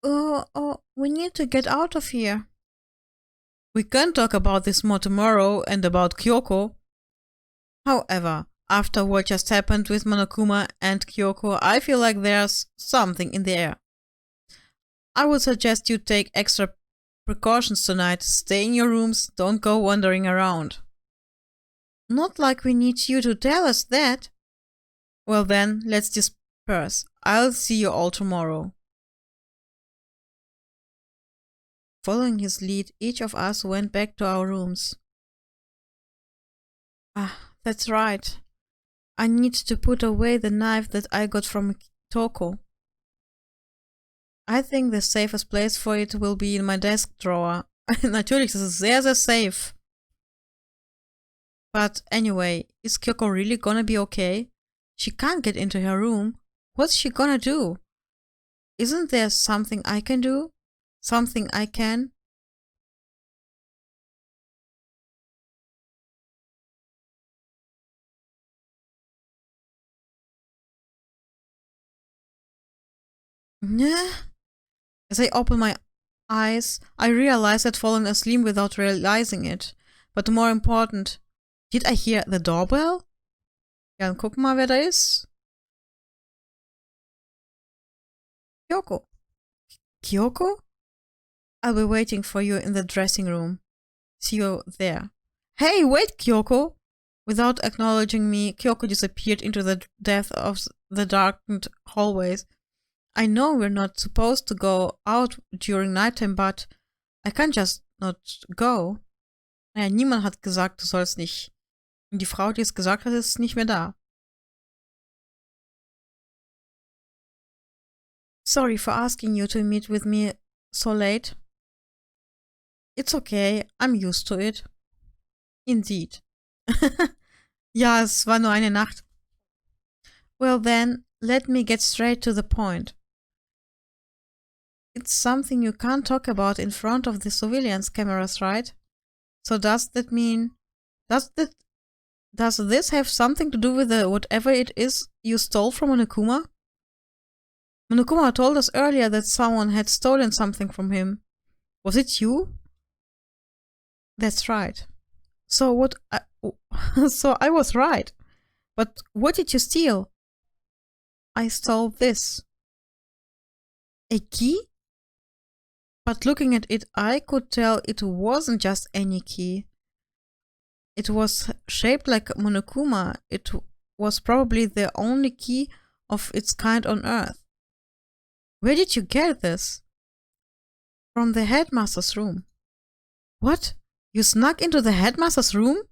Oh, we need to get out of here. We can talk about this more tomorrow and about Kyoko. However, after what just happened with Monokuma and Kyoko, I feel like there's something in the air. I would suggest you take extra precautions tonight. Stay in your rooms, don't go wandering around. Not like we need you to tell us that. Well then, let's disperse. I'll see you all tomorrow. Following his lead, each of us went back to our rooms. Ah, that's right. I need to put away the knife that I got from Toko. I think the safest place for it will be in my desk drawer. Natürlich, das ist sehr, sehr safe. But anyway, is Kyoko really gonna be okay? She can't get into her room. What's she gonna do? Isn't there something I can do? Something I can? As I open my eyes, I realize I'd fallen asleep without realizing it. But more important, did I hear the doorbell? Ja, dann gucken wir mal, wer da ist. Kyoko. Kyoko? I'll be waiting for you in the dressing room. See you there. Hey, wait, Kyoko! Without acknowledging me, Kyoko disappeared into the depth of the darkened hallways. I know we're not supposed to go out during nighttime, but I can't just not go. Naja, niemand hat gesagt, du sollst nicht. Und die Frau, die es gesagt hat, ist nicht mehr da. Sorry for asking you to meet with me so late. It's okay, I'm used to it. Indeed. Ja, es war nur eine Nacht. Well then, let me get straight to the point. It's something you can't talk about in front of the surveillance cameras, right? So does that mean... Does this have something to do with whatever it is you stole from Monokuma? Monokuma told us earlier that someone had stolen something from him. Was it you? That's right. So so I was right. But what did you steal? I stole this. A key? But looking at it, I could tell it wasn't just any key. It was shaped like Monokuma. It was probably the only key of its kind on Earth. Where did you get this? From the headmaster's room. What? You snuck into the headmaster's room?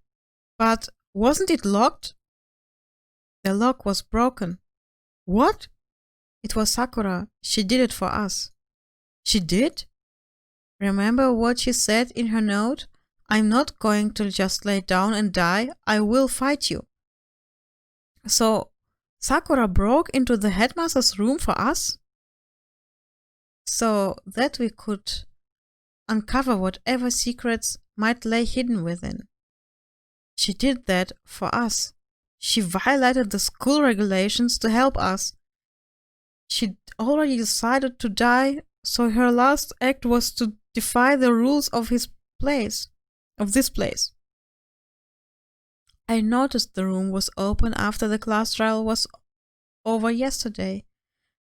But wasn't it locked? The lock was broken. What? It was Sakura. She did it for us. She did? Remember what she said in her note? I'm not going to just lay down and die. I will fight you. So, Sakura broke into the headmaster's room for us? So that we could uncover whatever secrets might lay hidden within. She did that for us. She violated the school regulations to help us. She'd already decided to die, so her last act was to defy the rules of this place. I noticed the room was open after the class trial was over yesterday,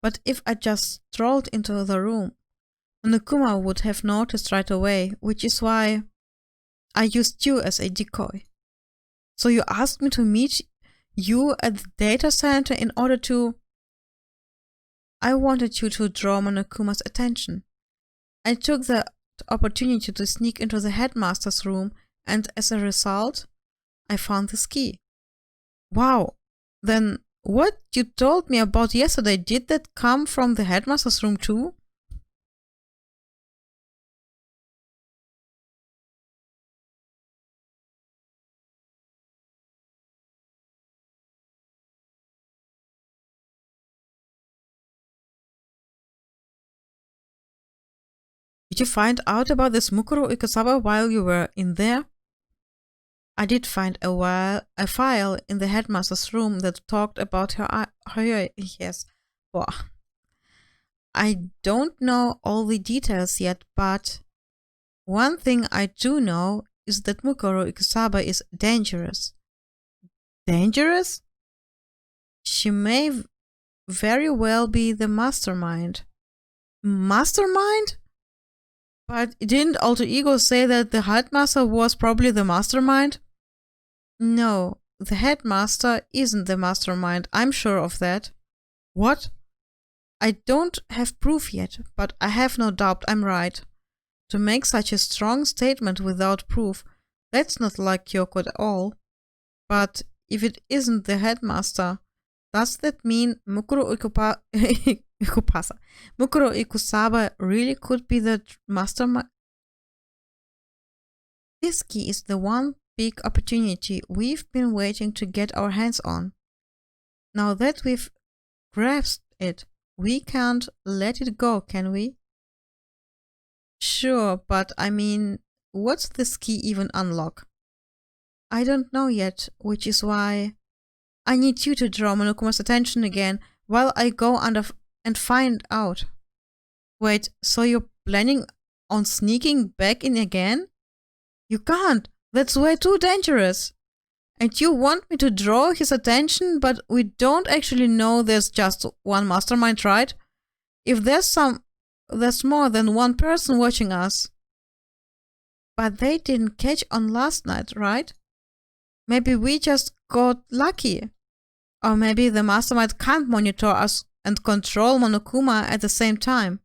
but if I just strolled into the room, Monokuma would have noticed right away, which is why I used you as a decoy. So you asked me to meet you at the data center in order to... I wanted you to draw Monokuma's attention. I took the opportunity to sneak into the headmaster's room, and as a result, I found this key. Wow, then what you told me about yesterday, did that come from the headmaster's room too? Did you find out about this Mukuro Ikasawa while you were in there? I did find a file in the headmaster's room that talked about her yes. Boah. I don't know all the details yet, but one thing I do know is that Mukuro Ikusaba is dangerous. Dangerous? She may very well be the mastermind. Mastermind? But didn't Alter Ego say that the headmaster was probably the mastermind? No, the headmaster isn't the mastermind, I'm sure of that. What? I don't have proof yet, but I have no doubt I'm right. To make such a strong statement without proof, that's not like Kyoko at all. But if it isn't the headmaster, does that mean Mukuro Ikusaba really could be the mastermind? This key is the one big opportunity we've been waiting to get our hands on. Now that we've grasped it, we can't let it go, can we? Sure, but I mean, what's this key even unlock? I don't know yet, which is why I need you to draw Monokuma's attention again while I go and find out. Wait, so you're planning on sneaking back in again? You can't! That's way too dangerous! And you want me to draw his attention, but we don't actually know there's just one mastermind, right? If there's more than one person watching us. But they didn't catch on last night, right? Maybe we just got lucky. Or maybe the mastermind can't monitor us and control Monokuma at the same time.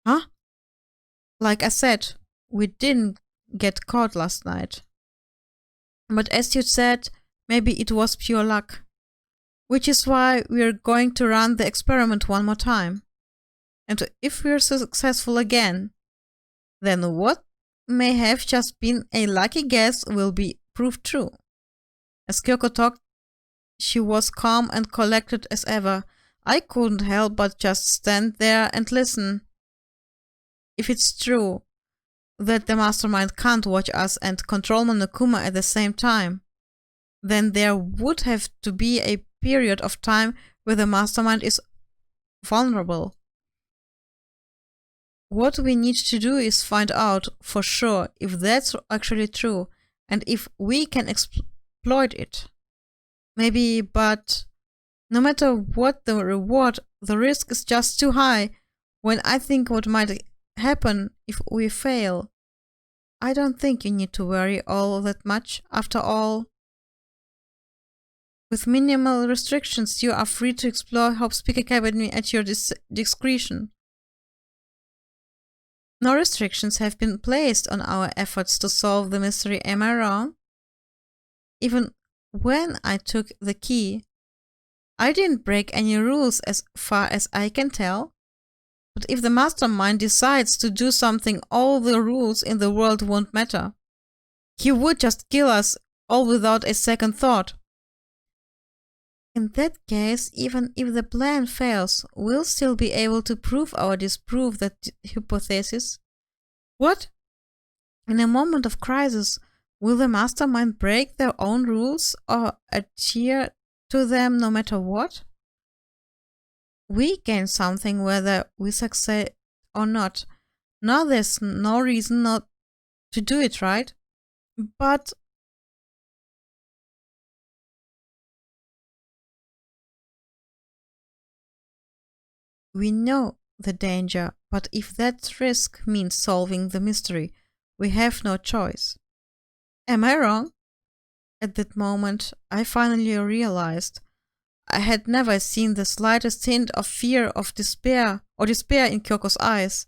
Huh? Like I said, we didn't get caught last night. But as you said, maybe it was pure luck. Which is why we're going to run the experiment one more time. And if we're successful again, then what may have just been a lucky guess will be proved true. As Kyoko talked, she was calm and collected as ever. I couldn't help but just stand there and listen. If it's true that the mastermind can't watch us and control Monokuma at the same time, then there would have to be a period of time where the mastermind is vulnerable. What we need to do is find out for sure if that's actually true and if we can exploit it. Maybe, but no matter what the reward, the risk is just too high when I think what might happen if we fail. I don't think you need to worry all that much. After all, with minimal restrictions, you are free to explore Hope's Peak Academy at your discretion. No restrictions have been placed on our efforts to solve the mystery, am I wrong? Even when I took the key, I didn't break any rules as far as I can tell. But if the mastermind decides to do something, all the rules in the world won't matter. He would just kill us all without a second thought. In that case, even if the plan fails, we'll still be able to disprove that hypothesis. What? In a moment of crisis, will the mastermind break their own rules or adhere to them no matter what? We gain something whether we succeed or not. Now there's no reason not to do it, right? But we know the danger, but if that risk means solving the mystery, we have no choice. Am I wrong? At that moment, I finally realized I had never seen the slightest hint of fear or despair in Kyoko's eyes.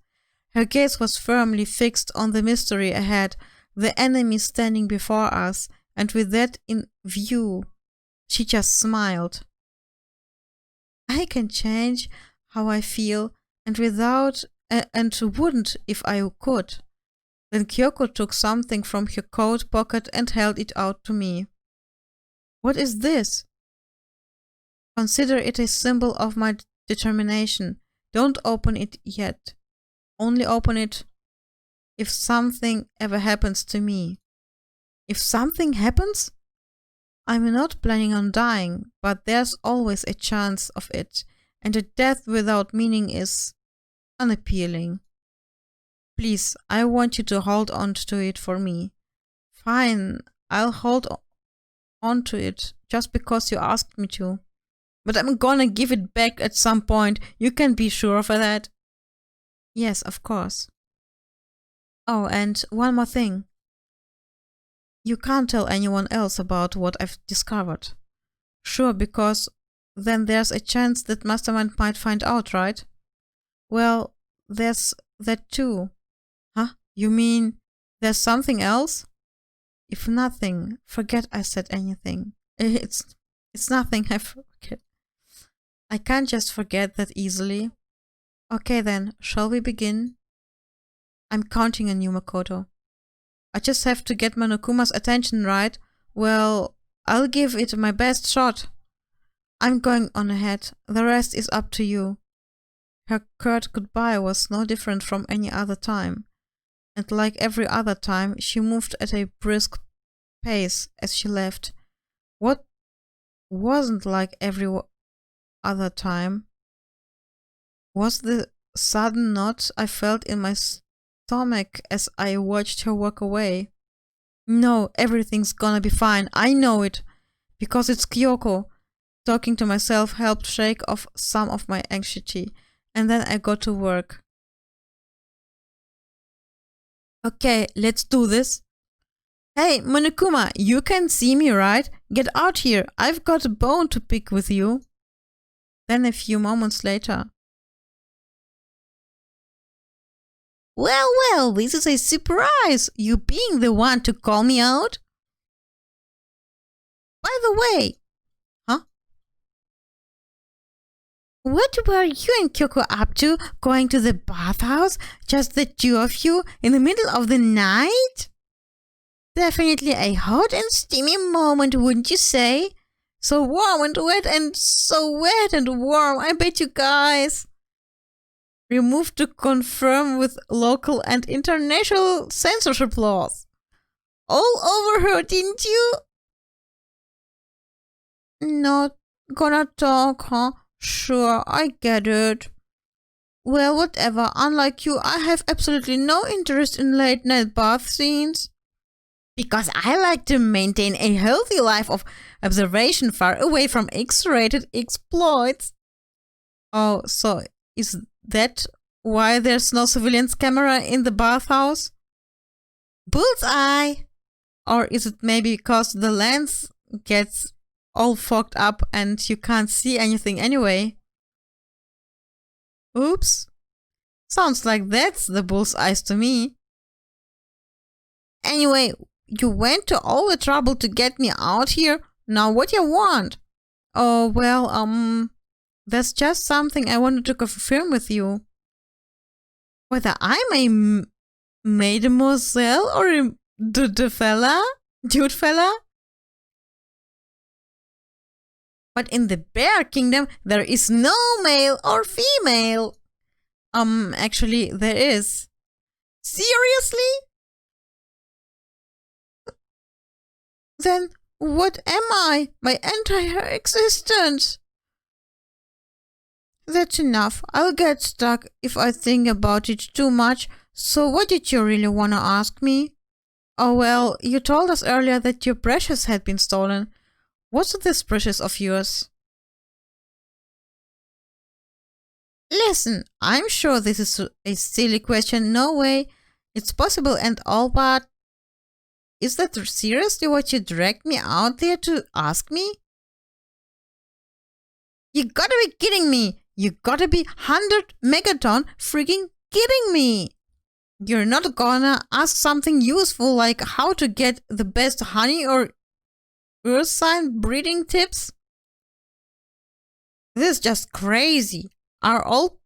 Her gaze was firmly fixed on the mystery ahead, the enemy standing before us, and with that in view, she just smiled. I can change how I feel, and wouldn't if I could. Then Kyoko took something from her coat pocket and held it out to me. What is this? Consider it a symbol of my determination. Don't open it yet. Only open it if something ever happens to me. If something happens? I'm not planning on dying, but there's always a chance of it, and a death without meaning is unappealing. Please, I want you to hold on to it for me. Fine, I'll hold on to it just because you asked me to. But I'm gonna give it back at some point. You can be sure of that. Yes, of course. Oh, and one more thing. You can't tell anyone else about what I've discovered. Sure, because then there's a chance that Mastermind might find out, right? Well, there's that too. Huh? You mean there's something else? If nothing, forget I said anything. It's nothing, I forget. I can't just forget that easily. Okay then, shall we begin? I'm counting on you, Makoto. I just have to get Monokuma's attention, right? Well, I'll give it my best shot. I'm going on ahead. The rest is up to you. Her curt goodbye was no different from any other time. And like every other time, she moved at a brisk pace as she left. What wasn't like every other time was the sudden knot I felt in my stomach as I watched her walk away. No, everything's gonna be fine. I know it. Because it's Kyoko. Talking to myself helped shake off some of my anxiety. And then I got to work. Okay, let's do this. Hey, Monokuma, you can see me, right? Get out here. I've got a bone to pick with you. Then a few moments later. Well, well, this is a surprise. You being the one to call me out? By the way, what were you and Kyoko up to, going to the bathhouse? Just the two of you in the middle of the night? Definitely a hot and steamy moment, wouldn't you say? So warm and wet and so wet and warm, I bet you guys. Removed to confirm with local and international censorship laws. All over her, didn't you? Not gonna talk, huh? Sure, I get it. Well, whatever. Unlike you, I have absolutely no interest in late-night bath scenes. Because I like to maintain a healthy life of observation far away from X-rated exploits. Oh, so is that why there's no surveillance camera in the bathhouse? Bullseye! Or is it maybe because the lens gets all fogged up and you can't see anything anyway? Oops. Sounds like that's the bullseyes to me. Anyway, you went to all the trouble to get me out here. Now what you want? Oh, well, that's just something I wanted to confirm with you. Whether I'm a mademoiselle or a dude fella? But in the Bear Kingdom, there is no male or female. Actually, there is. Seriously? Then what am I? My entire existence? That's enough. I'll get stuck if I think about it too much. So what did you really want to ask me? Oh well, you told us earlier that your precious had been stolen. What's this precious of yours? Listen, I'm sure this is a silly question. No way. It's possible and all, but is that seriously what you dragged me out there to ask me? You gotta be kidding me. You gotta be 100 megaton freaking kidding me. You're not gonna ask something useful like how to get the best honey or ursine breeding tips? This is just crazy. Are all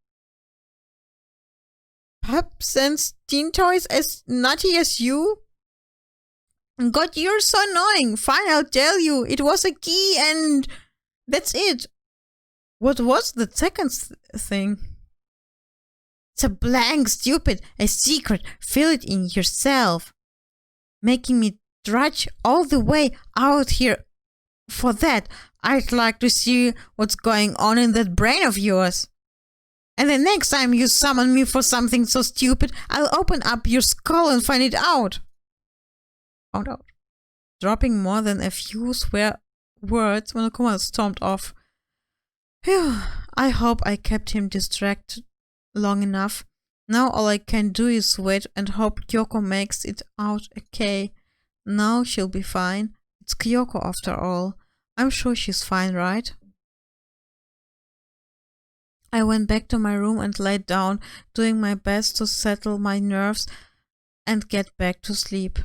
pups and teen toys as nutty as you? God, you're so annoying. Fine, I'll tell you. It was a key and that's it. What was the second thing? It's a blank, stupid, a secret. Fill it in yourself. Making me trudge all the way out here for that. I'd like to see what's going on in that brain of yours. And the next time you summon me for something so stupid, I'll open up your skull and find it out. Found out. Dropping more than a few swear words, Monokuma stormed off. Phew, I hope I kept him distracted long enough. Now all I can do is wait and hope Kyoko makes it out okay. Now she'll be fine. It's Kyoko after all. I'm sure she's fine, right? I went back to my room and laid down, doing my best to settle my nerves and get back to sleep.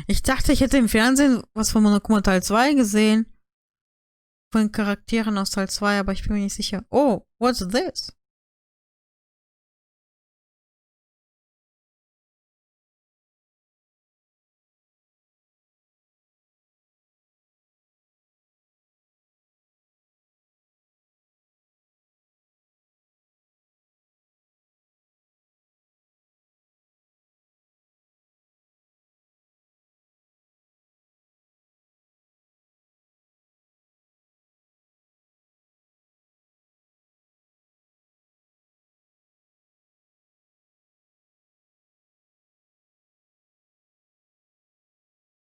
Ich dachte, ich hätte im Fernsehen was von Monokuma Teil 2 gesehen. Von Charakteren aus Teil 2, aber ich bin mir nicht sicher. Oh, what's this?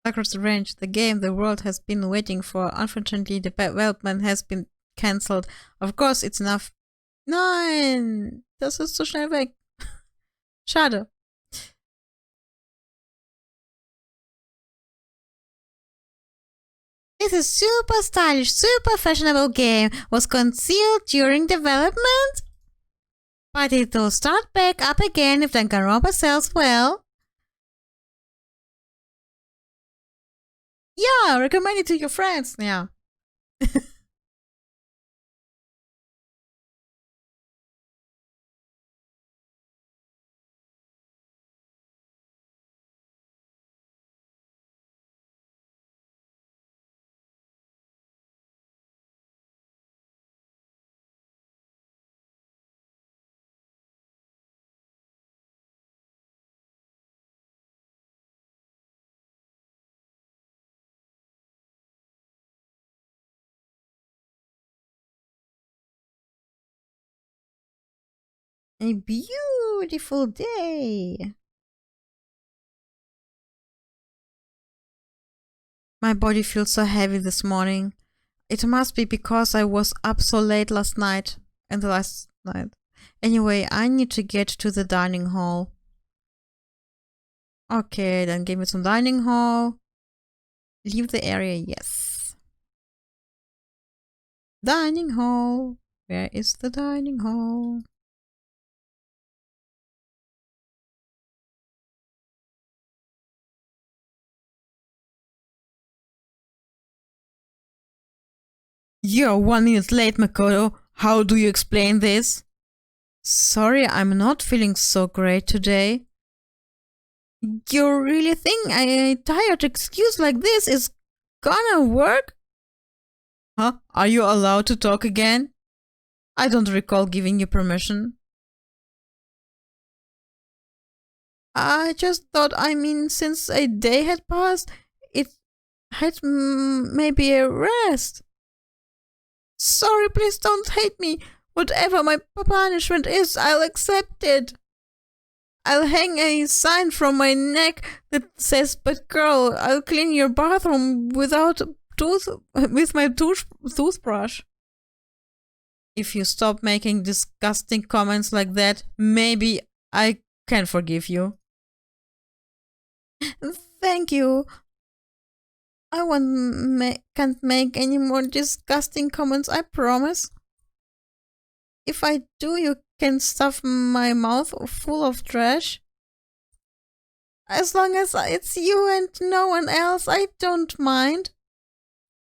Sacred's Range, the game the world has been waiting for. Unfortunately, the development has been cancelled. Of course, it's enough. Nein! Das ist zu schnell weg. Schade. This is super stylish, super fashionable game was concealed during development? But it'll start back up again if Danganronpa sells well. Yeah, recommend it to your friends. Yeah. A beautiful day. My body feels so heavy this morning. It must be because I was up so late last night. Anyway, I need to get to the dining hall. Okay, dann gehen wir zum Dining Hall. Leave the area, yes. Dining Hall. Where is the dining hall? You're 1 minute late, Makoto. How do you explain this? Sorry, I'm not feeling so great today. You really think a tired excuse like this is gonna work? Huh? Are you allowed to talk again? I don't recall giving you permission. I just thought, since a day had passed, it had maybe a rest. Sorry, please don't hate me. Whatever my punishment is, I'll accept it. I'll hang a sign from my neck that says, "But girl, I'll clean your bathroom with my toothbrush." If you stop making disgusting comments like that, maybe I can forgive you. Thank you. I can't make any more disgusting comments, I promise. If I do, you can stuff my mouth full of trash. As long as it's you and no one else, I don't mind.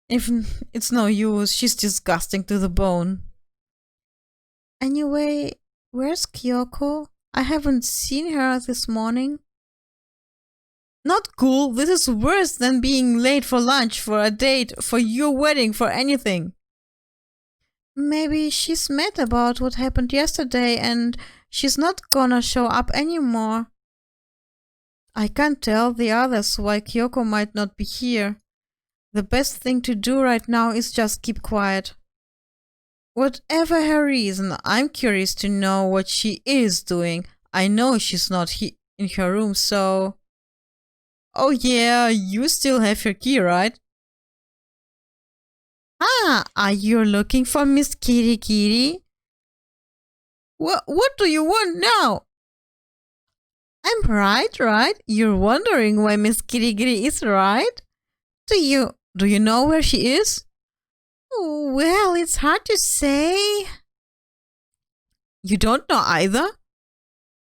If it's no use, she's disgusting to the bone. Anyway, where's Kyoko? I haven't seen her this morning. Not cool. This is worse than being late for lunch, for a date, for your wedding, for anything. Maybe she's mad about what happened yesterday and she's not gonna show up anymore. I can't tell the others why Kyoko might not be here. The best thing to do right now is just keep quiet. Whatever her reason, I'm curious to know what she is doing. I know she's not in her room, so... Oh yeah, you still have your key, right? Ah, are you looking for Miss Kitty Kitty? What do you want now? I'm right? You're wondering why Miss Kitty Kitty is right? Do you know where she is? Oh, well, it's hard to say. You don't know either?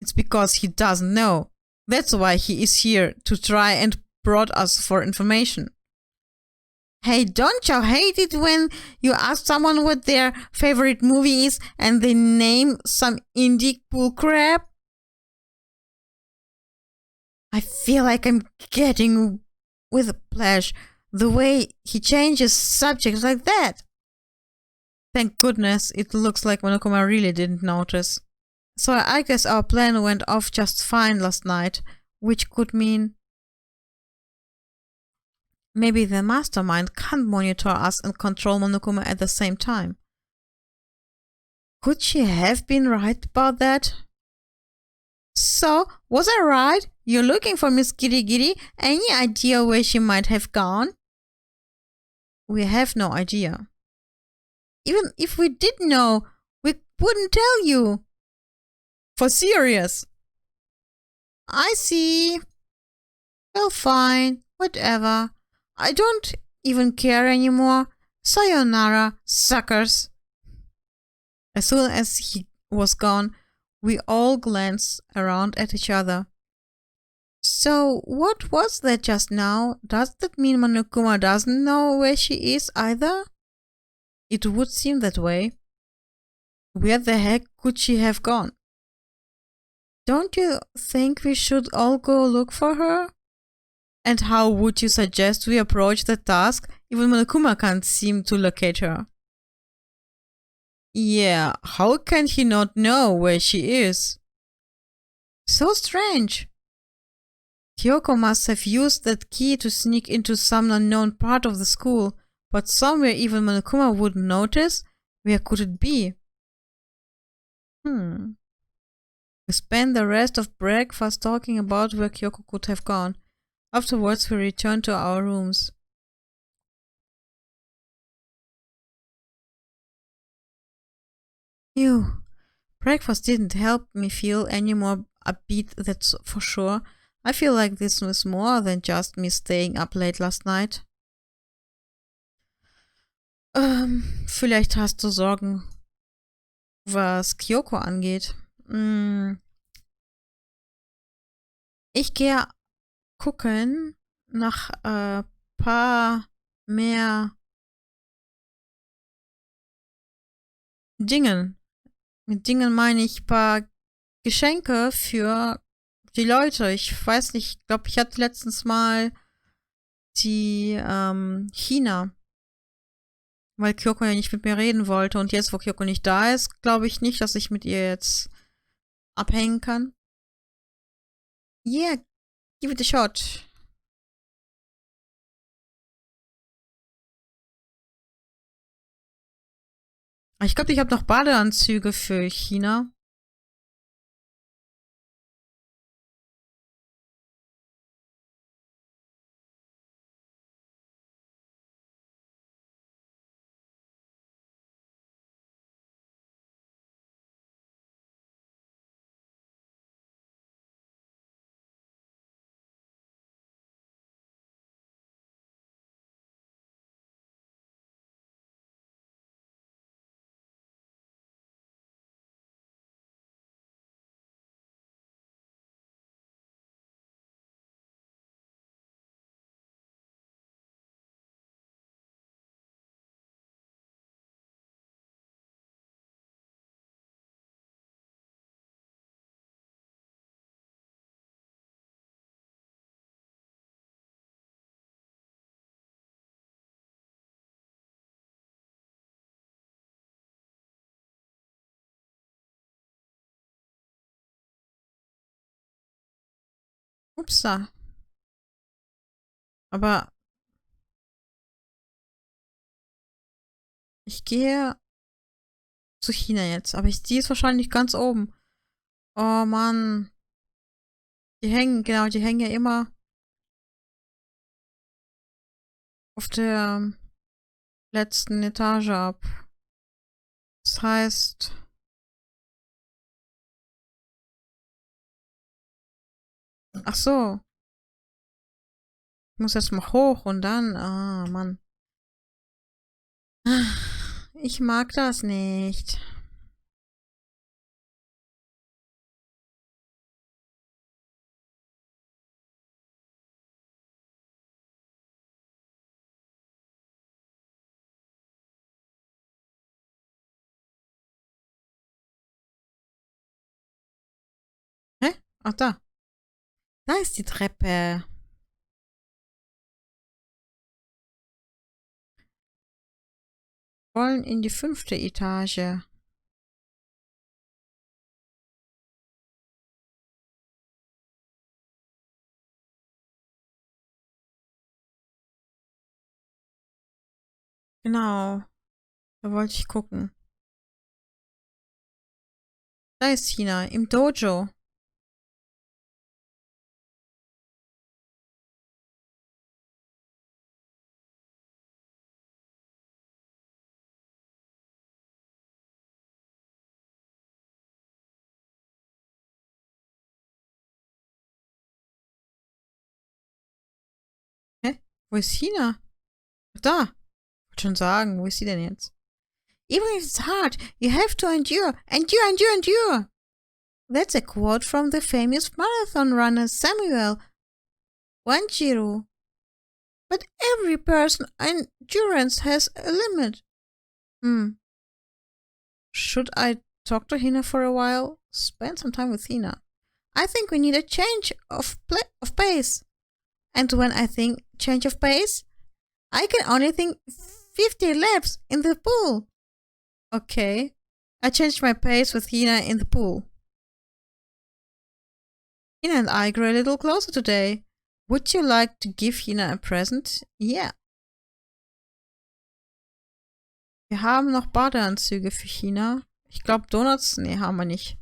It's because he doesn't know. That's why he is here, to try and prod us for information. Hey, don't you hate it when you ask someone what their favorite movie is and they name some indie bull crap? I feel like I'm getting with Plash the way he changes subjects like that. Thank goodness, it looks like Monokuma really didn't notice. So I guess our plan went off just fine last night, which could mean maybe the mastermind can't monitor us and control Monokuma at the same time. Could she have been right about that? So, was I right? You're looking for Miss Giddy Giddy? Any idea where she might have gone? We have no idea. Even if we did know, we wouldn't tell you. For serious. I see. Well, fine. Whatever. I don't even care anymore. Sayonara, suckers. As soon as he was gone, we all glanced around at each other. So, what was that just now? Does that mean Monokuma doesn't know where she is either? It would seem that way. Where the heck could she have gone? Don't you think we should all go look for her? And how would you suggest we approach the task? Even Monokuma can't seem to locate her. Yeah, how can he not know where she is? So strange. Kyoko must have used that key to sneak into some unknown part of the school, but somewhere even Monokuma wouldn't notice. Where could it be? We spent the rest of breakfast talking about where Kyoko could have gone. Afterwards, we returned to our rooms. Phew. Breakfast didn't help me feel any more upbeat, that's for sure. I feel like this was more than just me staying up late last night. Vielleicht hast du Sorgen, was Kyoko angeht. Ich gehe gucken nach paar mehr Dingen. Mit Dingen meine ich paar Geschenke für die Leute. Ich weiß nicht, ich glaube, ich hatte letztens mal die China, weil Kyoko ja nicht mit mir reden wollte. Und jetzt, wo Kyoko nicht da ist, glaube ich nicht, dass ich mit ihr jetzt abhängen kann. Yeah, give it a shot. Ich glaube, ich habe noch Badeanzüge für China. Upsa. Aber ich gehe zu China jetzt. Aber die ist wahrscheinlich ganz oben. Oh Mann. Die hängen ja immer auf der letzten Etage ab. Das heißt... Ach so. Ich muss jetzt mal hoch und dann... Ah, Mann. Ich mag das nicht. Hä? Ach, da. Da ist die Treppe. Wir wollen in die 5. Etage. Genau. Da wollte ich gucken. Da ist China, im Dojo. Hä? Wo ist China? Da. Ich wollte schon sagen, wo ist sie denn jetzt? Even if it's hard, you have to endure. Endure, endure, endure. That's a quote from the famous marathon runner Samuel Wanjiru. But every person's endurance has a limit. Should I talk to Hina for a while? Spend some time with Hina. I think we need a change of pace. And when I think change of pace, I can only think 50 laps in the pool. Okay. I changed my pace with Hina in the pool. Hina and I grew a little closer today. Would you like to give Hina a present? Yeah. Wir haben noch Badeanzüge für China. Ich glaube Donuts? Nee, haben wir nicht.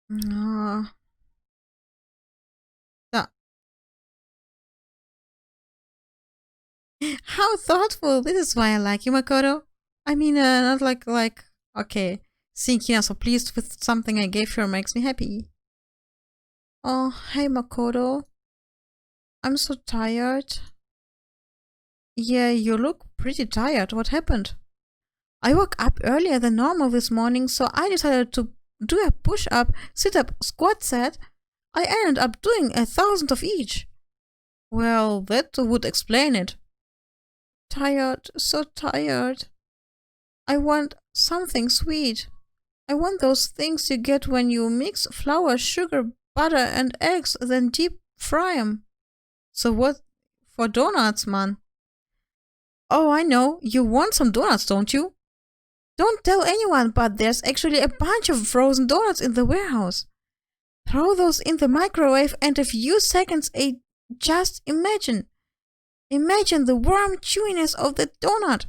Da. How thoughtful. This is why I like you, Makoto. I mean, not like, okay. Seeing Hina so pleased with something I gave her makes me happy. Oh, hey, Makoto. I'm so tired. Yeah, you look pretty tired. What happened? I woke up earlier than normal this morning, so I decided to do a push-up, sit-up, squat set. I ended up doing 1,000 of each. Well, that would explain it. Tired, so tired. I want something sweet. I want those things you get when you mix flour, sugar, butter, and eggs, then deep fry 'em. So what for donuts, man? Oh, I know. You want some donuts, don't you? Don't tell anyone, but there's actually a bunch of frozen donuts in the warehouse. Throw those in the microwave and a few seconds, just imagine. Imagine the warm chewiness of the donut.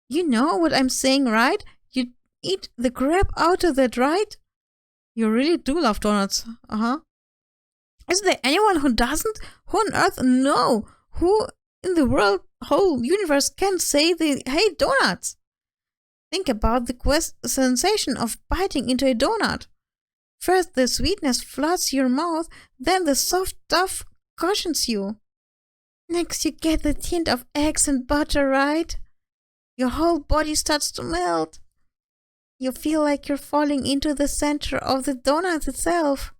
You know what I'm saying, right? You eat the crap out of that, right? You really do love donuts. Is there anyone who doesn't? Who on earth? No. Who in the world, whole universe can say they hate donuts? Think about the sensation of biting into a donut. First the sweetness floods your mouth, then the soft stuff cushions you. Next you get the hint of eggs and butter, right? Your whole body starts to melt. You feel like you're falling into the center of the donut itself.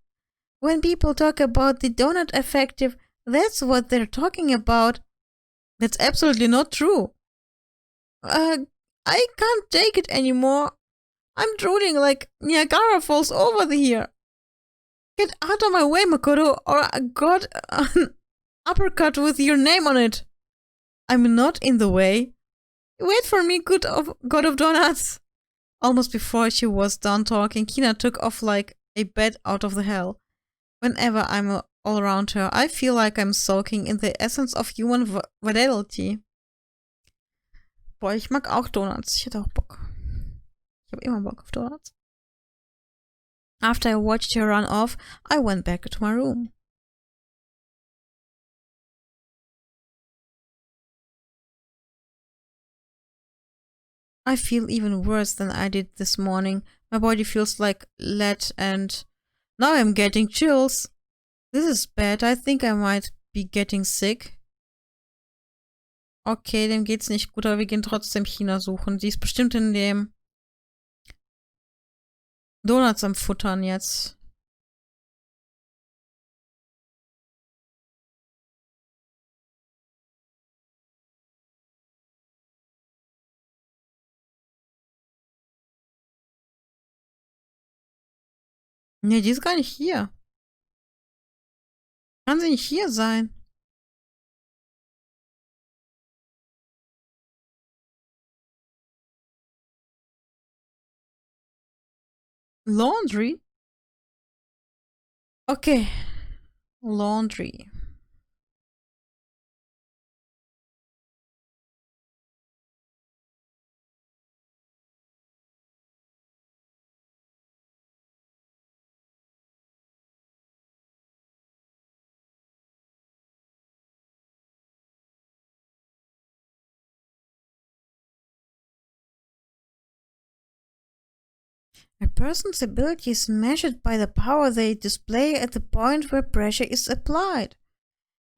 When people talk about the donut effect, that's what they're talking about. That's absolutely not true. I can't take it anymore. I'm drooling like Niagara Falls over here. Get out of my way, Makoto, or I got an uppercut with your name on it. I'm not in the way. Wait for me, God of Donuts. Almost before she was done talking, Hina took off like a bat out of the hell. Whenever I'm all around her, I feel like I'm soaking in the essence of human vitality. Boah, ich mag auch Donuts. Ich hätte auch Bock. Ich habe immer Bock auf Donuts. After I watched her run off, I went back to my room. I feel even worse than I did this morning. My body feels like lead and now I'm getting chills. This is bad. I think I might be getting sick. Okay, dem geht's nicht gut, aber wir gehen trotzdem China suchen. Die ist bestimmt in dem Donuts am Futtern jetzt. Ne, die ist gar nicht hier. Kann sie nicht hier sein? Laundry? Okay. Laundry. A person's ability is measured by the power they display at the point where pressure is applied.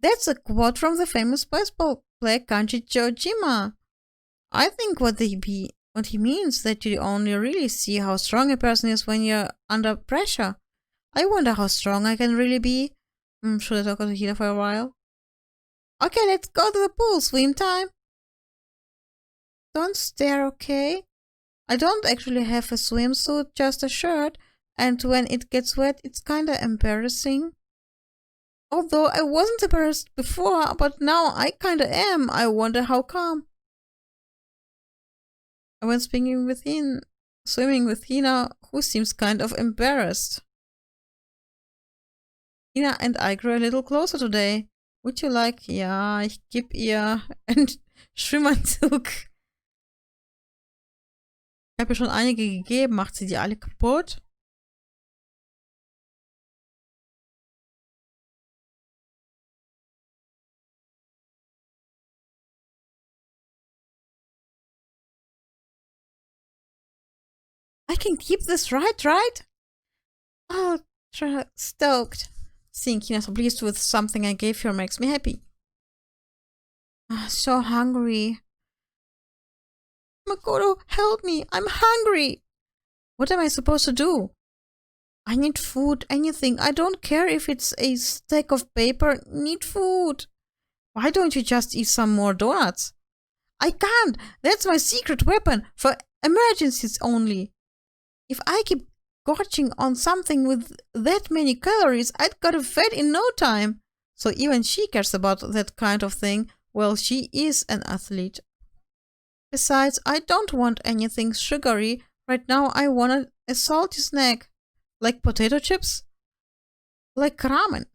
That's a quote from the famous baseball player Kanji Chojima. I think what he means that you only really see how strong a person is when you're under pressure. I wonder how strong I can really be. Should I talk to the healer for a while? Okay, let's go to the pool. Swim time. Don't stare, okay? I don't actually have a swimsuit, just a shirt, and when it gets wet, it's kinda embarrassing. Although I wasn't embarrassed before, but now I kinda am. I wonder how come. I went swimming with Hina, who seems kind of embarrassed. Hina and I grew a little closer today. Would you like? Ja, ich geb ihr einen Schwimmanzug. Ich habe ihr schon einige gegeben. Macht sie die alle kaputt? I can keep this right? Ultra stoked. Seeing Hina so pleased with something I gave her makes me happy. So hungry. Makoto, help me! I'm hungry! What am I supposed to do? I need food, anything. I don't care if it's a stack of paper. Need food. Why don't you just eat some more donuts? I can't! That's my secret weapon for emergencies only. If I keep gorging on something with that many calories, I'd got fat in no time. So even she cares about that kind of thing. Well, she is an athlete. Besides, I don't want anything sugary. Right now I want a salty snack. Like potato chips? Like ramen.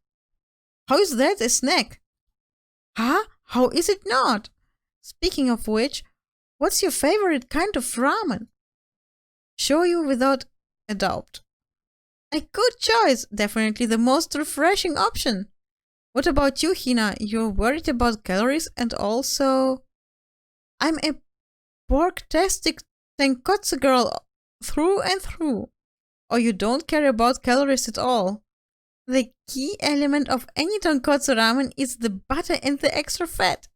How is that a snack? Huh? How is it not? Speaking of which, what's your favorite kind of ramen? Shoyu without a doubt. A good choice. Definitely the most refreshing option. What about you, Hina? You're worried about calories and also... I'm a pork-tastic tonkotsu girl through and through. Or you don't care about calories at all. The key element of any tonkotsu ramen is the butter and the extra fat.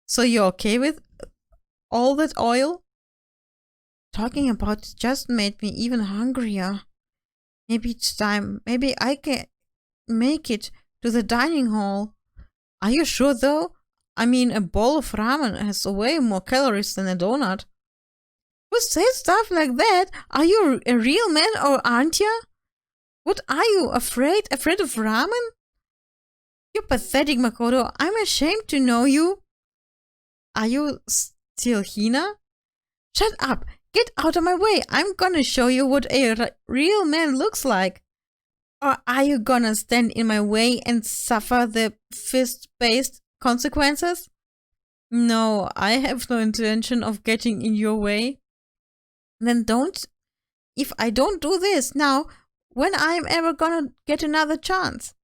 So you're okay with all that oil? Talking about it just made me even hungrier. Maybe it's time. Maybe I can make it to the dining hall. Are you sure though? I mean, a bowl of ramen has way more calories than a donut. Who says stuff like that? Are you a real man or aren't ya? What are you, afraid? Afraid of ramen? You're pathetic, Makoto. I'm ashamed to know you. Are you still Hina? Shut up. Get out of my way. I'm gonna show you what a real man looks like. Or are you gonna stand in my way and suffer the fist-based consequences? No, I have no intention of getting in your way. Then don't. If I don't do this now, when I'm ever gonna get another chance?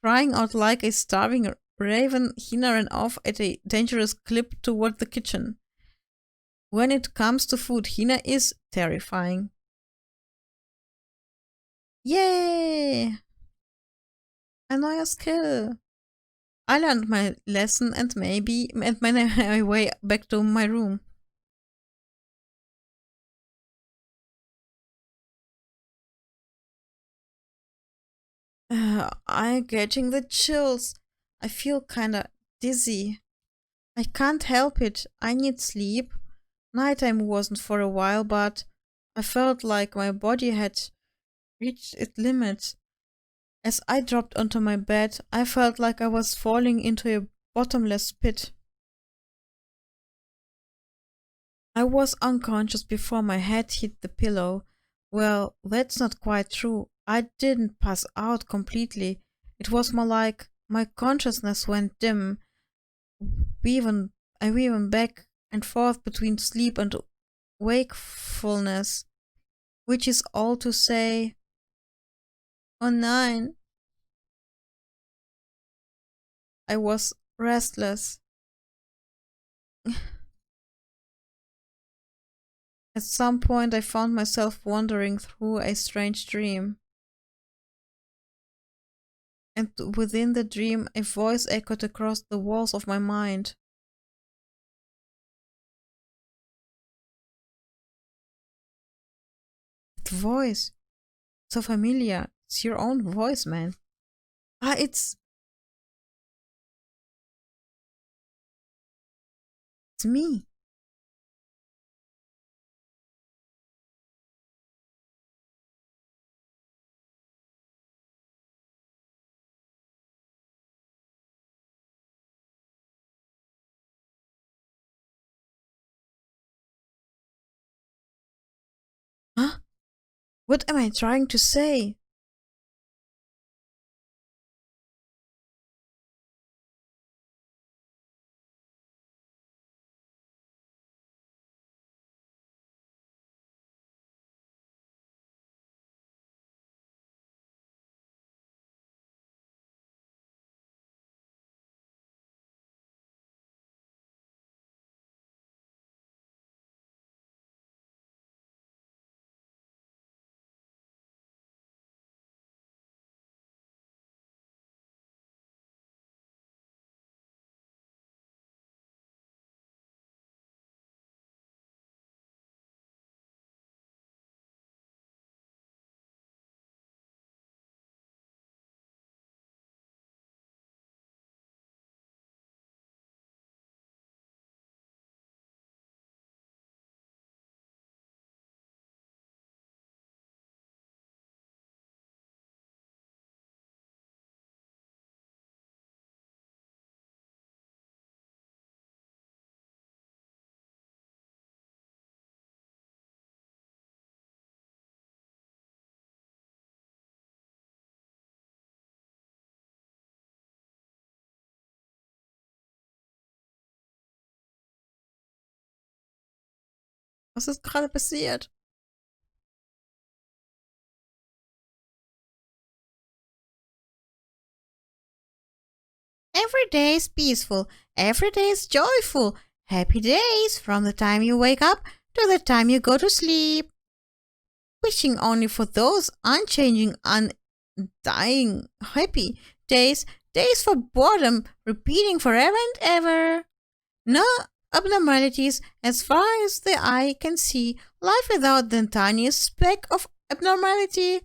Crying out like a starving raven, Hina ran off at a dangerous clip toward the kitchen. When it comes to food, Hina is terrifying. Yay! I know your skill. I learned my lesson and maybe made my way back to my room. I'm getting the chills. I feel kinda dizzy. I can't help it. I need sleep. Nighttime wasn't for a while, but I felt like my body had reached its limit. As I dropped onto my bed, I felt like I was falling into a bottomless pit. I was unconscious before my head hit the pillow. Well, that's not quite true. I didn't pass out completely. It was more like my consciousness went dim, weaving, weaving back and forth between sleep and wakefulness, which is all to say, oh nine, I was restless. At some point, I found myself wandering through a strange dream. And within the dream, a voice echoed across the walls of my mind. The voice. So familiar. It's your own voice, man. It's me. Huh? What am I trying to say? Was ist gerade passiert? Every day is peaceful. Every day is joyful. Happy days from the time you wake up to the time you go to sleep. Wishing only for those unchanging, undying, happy days, days for boredom, repeating forever and ever. No abnormalities as far as the eye can see, life without the tiniest speck of abnormality.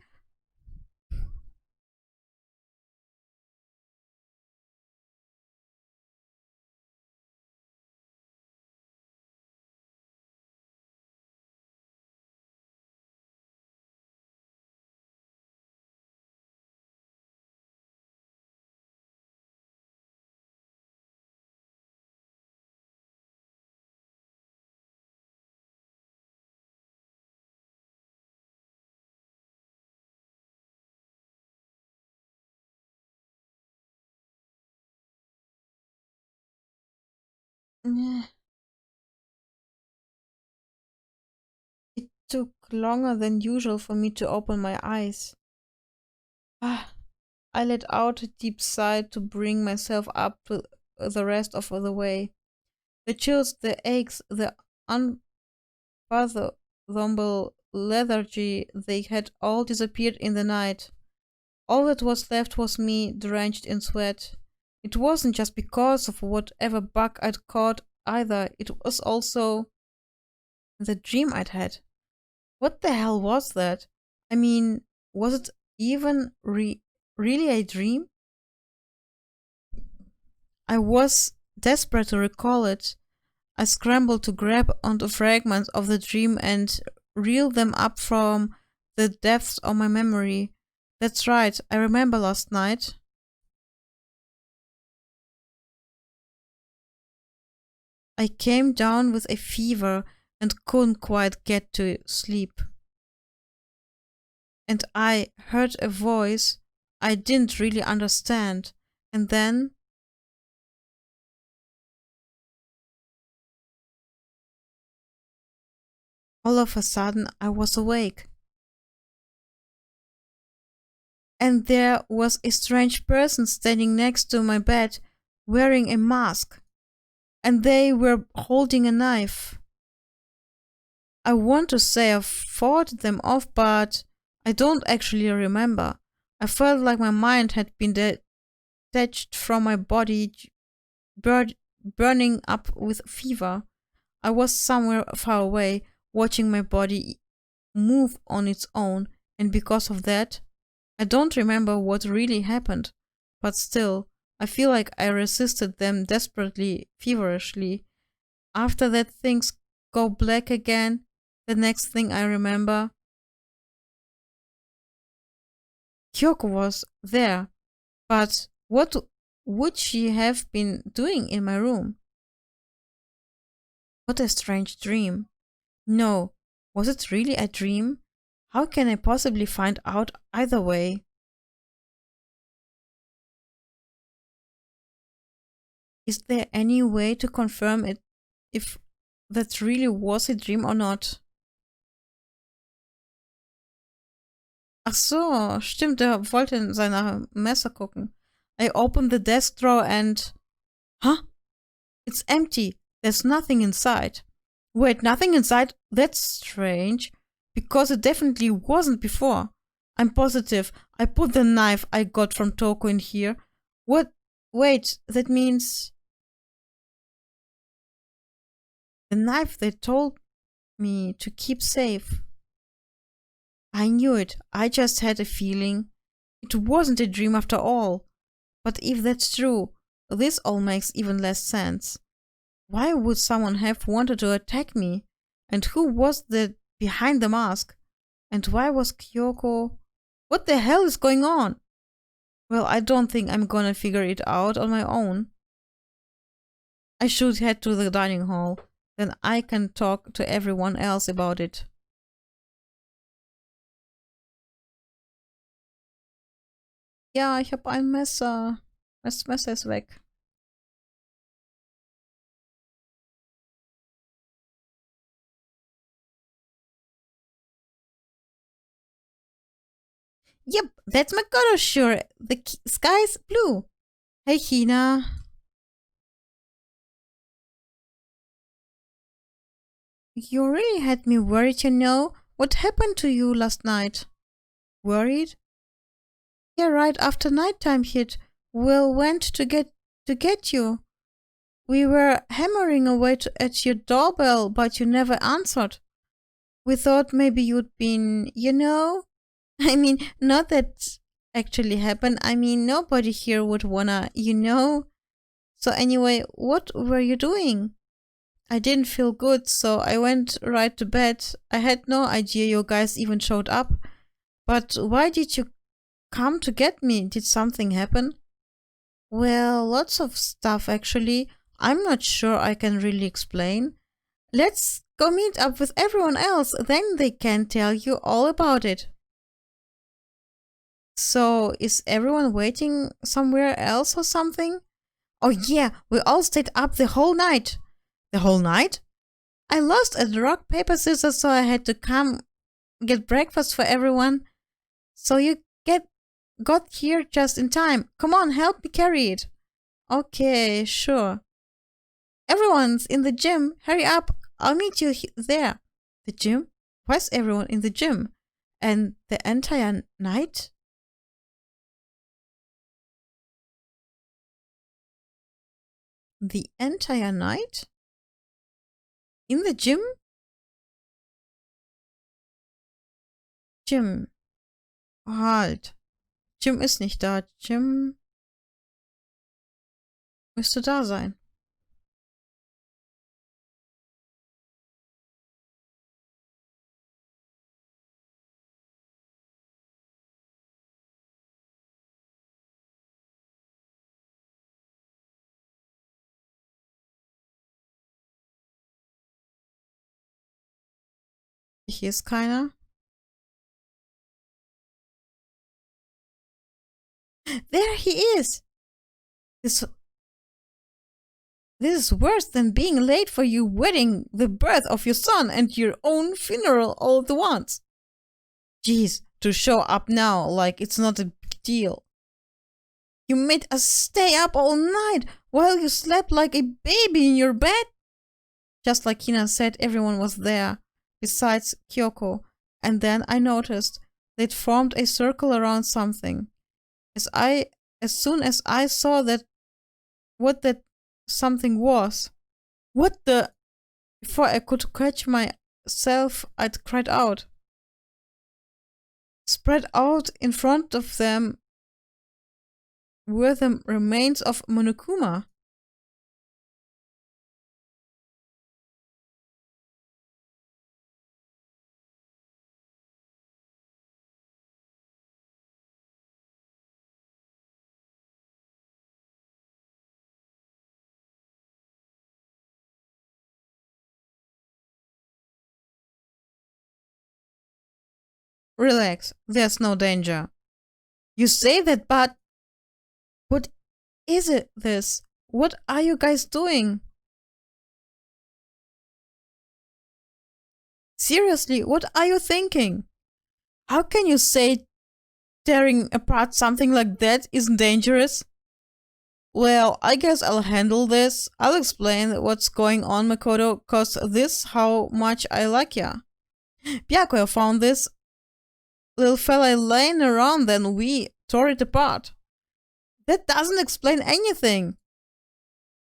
It took longer than usual for me to open my eyes. I let out a deep sigh to bring myself up to the rest of the way. The chills, the aches, the unfathomable lethargy, they had all disappeared in the night. All that was left was me, drenched in sweat. It wasn't just because of whatever bug I'd caught either, it was also the dream I'd had. What the hell was that? I mean, was it even really a dream? I was desperate to recall it. I scrambled to grab onto fragments of the dream and reel them up from the depths of my memory. That's right, I remember last night. I came down with a fever and couldn't quite get to sleep. And I heard a voice I didn't really understand, and then all of a sudden I was awake. And there was a strange person standing next to my bed, wearing a mask. And they were holding a knife. I want to say I fought them off, but I don't actually remember. I felt like my mind had been detached from my body, burning up with fever. I was somewhere far away, watching my body move on its own, and because of that, I don't remember what really happened. But still, I feel like I resisted them desperately, feverishly. After that, things go black again. The next thing I remember, Kyoko was there, but what would she have been doing in my room? What a strange dream. No, was it really a dream? How can I possibly find out either way? Is there any way to confirm it if that really was a dream or not? Ach so, stimmt, er wollte in seine Messer gucken. I opened the desk drawer and... Huh? It's empty. There's nothing inside. Wait, nothing inside? That's strange. Because it definitely wasn't before. I'm positive. I put the knife I got from Toko in here. What? Wait, that means... The knife they told me to keep safe. I knew it. I just had a feeling. It wasn't a dream after all. But if that's true, this all makes even less sense. Why would someone have wanted to attack me? And who was the behind the mask? And why was Kyoko... What the hell is going on? Well, I don't think I'm gonna figure it out on my own. I should head to the dining hall. Then I can talk to everyone else about it. Ja, ich habe ein Messer. Das Messer ist weg. Yep, that's my color shirt. The sky's blue. Hey, Hina. You really had me worried, you know. What happened to you last night? Worried? Yeah, right after nighttime hit, Will went to get you. We were hammering away at your doorbell, but you never answered. We thought maybe you'd been, you know? I mean, not that actually happened. I mean, nobody here would wanna, you know? So anyway, what were you doing? I didn't feel good, so I went right to bed. I had no idea you guys even showed up. But why did you come to get me? Did something happen? Well, lots of stuff actually. I'm not sure I can really explain. Let's go meet up with everyone else, then they can tell you all about it. So, is everyone waiting somewhere else or something? Oh yeah, we all stayed up the whole night. The whole night? I lost at rock, paper, scissors, so I had to come get breakfast for everyone. So you got here just in time. Come on, help me carry it. Okay, sure. Everyone's in the gym. Hurry up. I'll meet you there. The gym? Why's everyone in the gym? And the entire night? The entire night? In the gym? Gym. Halt. Jim ist nicht da. Jim müsste da sein. Hier ist keiner. There he is! This is worse than being late for your wedding, the birth of your son, and your own funeral all at once. Jeez, to show up now like it's not a big deal. You made us stay up all night while you slept like a baby in your bed? Just like Hina said, everyone was there, besides Kyoko, and then I noticed they'd formed a circle around something. As soon as I saw what that something was, before I could catch myself, I'd cried out. Spread out in front of them were the remains of Monokuma. Relax, there's no danger. You say that, but what is it this? What are you guys doing? Seriously, what are you thinking? How can you say tearing apart something like that isn't dangerous? Well, I guess I'll handle this. I'll explain what's going on, Makoto, cause this how much I like ya. Byakuya found this little fella laying around, then we tore it apart. That doesn't explain anything.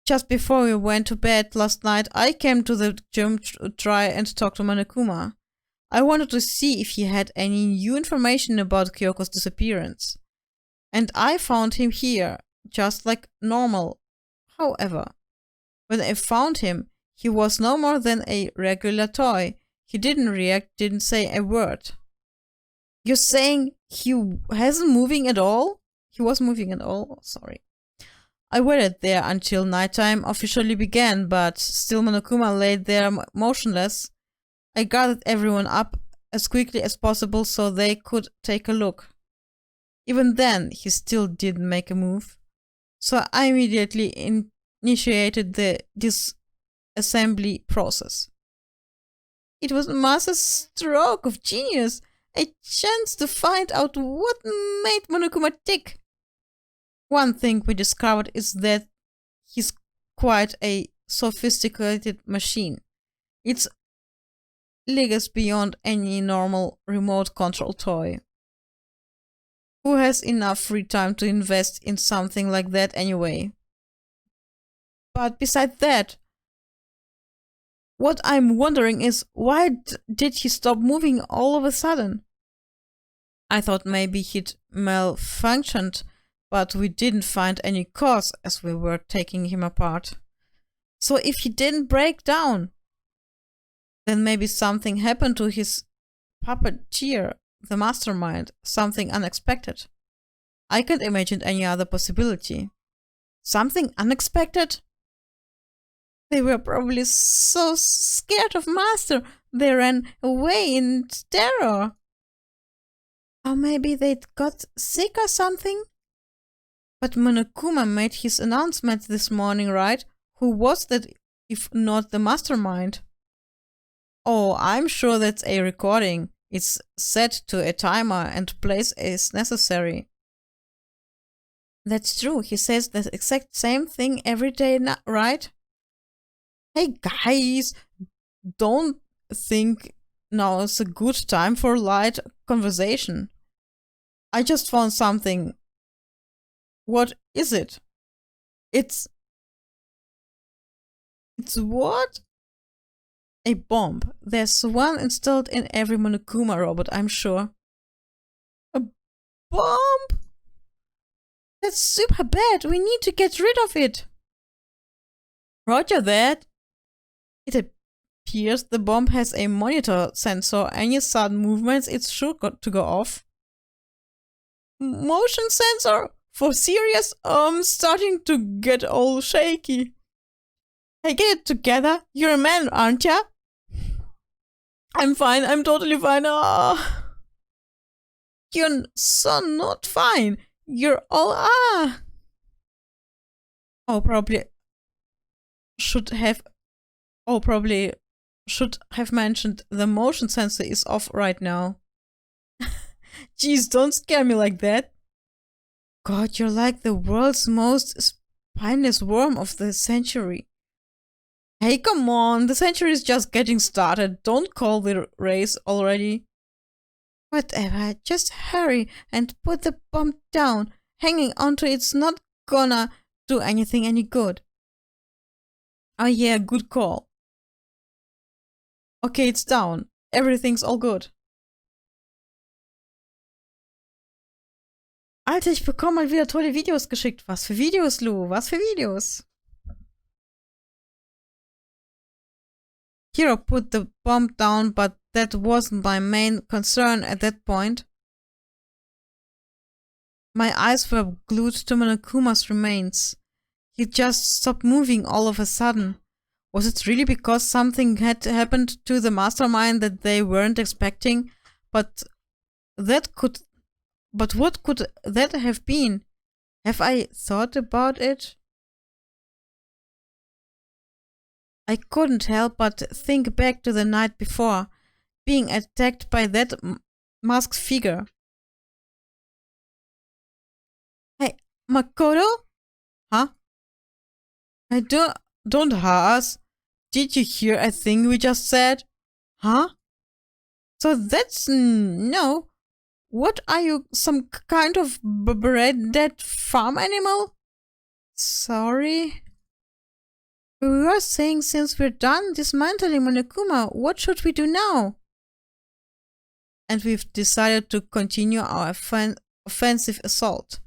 Just before we went to bed last night, I came to the gym to try and talk to Monokuma. I wanted to see if he had any new information about Kyoko's disappearance. And I found him here, just like normal. However, when I found him, he was no more than a regular toy. He didn't react, didn't say a word. You're saying he wasn't moving at all? He was moving at all? Sorry. I waited there until nighttime officially began, but still Monokuma lay there motionless. I gathered everyone up as quickly as possible so they could take a look. Even then, he still didn't make a move. So I immediately initiated the disassembly process. It was a master stroke of genius. A chance to find out what made Monokuma tick. One thing we discovered is that he's quite a sophisticated machine. It's leagues beyond any normal remote control toy. Who has enough free time to invest in something like that anyway? But besides that, what I'm wondering is, why did he stop moving all of a sudden? I thought maybe he'd malfunctioned, but we didn't find any cause as we were taking him apart. So if he didn't break down, then maybe something happened to his puppeteer, the mastermind, something unexpected. I can't imagine any other possibility. Something unexpected? They were probably so scared of Master, they ran away in terror. Or maybe they'd got sick or something? But Monokuma made his announcement this morning, right? Who was that if not the mastermind? Oh, I'm sure that's a recording. It's set to a timer and plays as necessary. That's true. He says the exact same thing every day, right? Hey guys, don't think now is a good time for light conversation. I just found something. What is it? It's what? A bomb. There's one installed in every Monokuma robot, I'm sure. A bomb? That's super bad. We need to get rid of it. Roger that. It appears the bomb has a monitor sensor. Any sudden movements, it's sure to go off. Motion sensor? For serious? Starting to get all shaky. Hey, get it together. You're a man, aren't ya? I'm fine. I'm totally fine. You're so not fine. You're all Oh, probably should have mentioned the motion sensor is off right now. Jeez, don't scare me like that. God, you're like the world's most spineless worm of the century. Hey, come on, the century is just getting started. Don't call the race already. Whatever, just hurry and put the bomb down. Hanging onto it's not gonna do anything any good. Oh yeah, good call. Okay, it's down. Everything's all good. Alter, ich bekomme mal wieder tolle Videos geschickt. Was für Videos, Lou? Was für Videos? Hero put the bomb down, but that wasn't my main concern at that point. My eyes were glued to Monokuma's remains. He just stopped moving all of a sudden. Was it really because something had happened to the mastermind that they weren't expecting? But what could that have been? Have I thought about it? I couldn't help but think back to the night before, being attacked by that masked figure. Hey, Makoto? Huh? I don't us. Did you hear a thing we just said? Huh? So that's no. What are you, some kind of bred farm animal? Sorry. We were saying since we're done dismantling Monokuma, what should we do now? And we've decided to continue our offensive assault.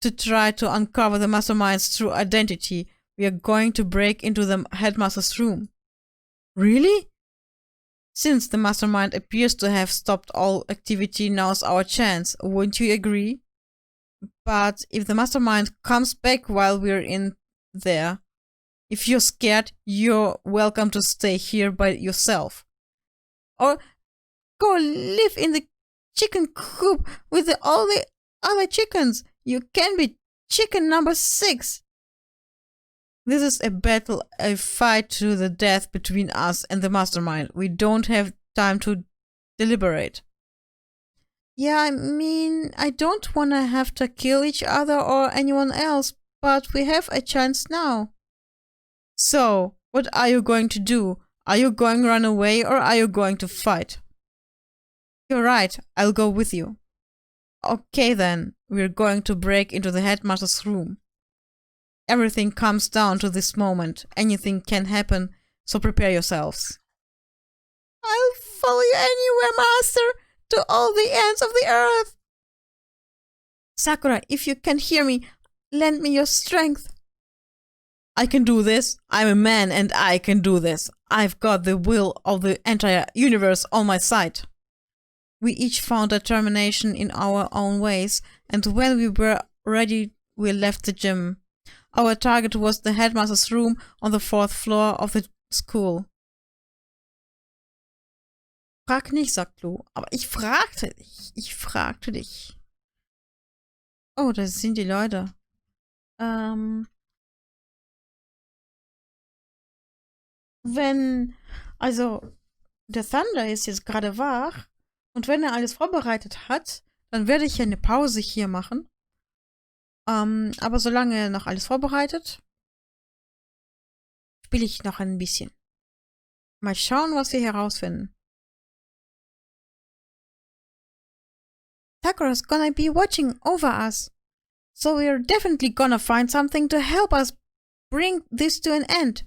To try to uncover the mastermind's true identity, we are going to break into the headmaster's room. Really? Since the mastermind appears to have stopped all activity, now's our chance, wouldn't you agree? But if the mastermind comes back while we're in there, if you're scared, you're welcome to stay here by yourself. Or go live in the chicken coop with all the other chickens. You can be chicken number 6. This is a battle, a fight to the death between us and the mastermind. We don't have time to deliberate. Yeah, I mean, I don't want to have to kill each other or anyone else, but we have a chance now. So, what are you going to do? Are you going to run away or are you going to fight? You're right, I'll go with you. Okay then, we're going to break into the headmaster's room. Everything comes down to this moment. Anything can happen, so prepare yourselves. I'll follow you anywhere, master, to all the ends of the earth. Sakura, if you can hear me, lend me your strength. I can do this. I'm a man and I can do this. I've got the will of the entire universe on my side. We each found determination in our own ways, and when we were ready, we left the gym. Our target was the headmaster's room on the 4th floor of the school. Frag nicht, sagt Lou. Aber ich fragte dich. Oh, das sind die Leute. Also, der Thunder ist jetzt gerade wach und wenn er alles vorbereitet hat, dann werde ich ja eine Pause hier machen. Aber solange er noch alles vorbereitet, spiele ich noch ein bisschen. Mal schauen, was wir herausfinden. Sakura's gonna be watching over us, so we're definitely gonna find something to help us bring this to an end.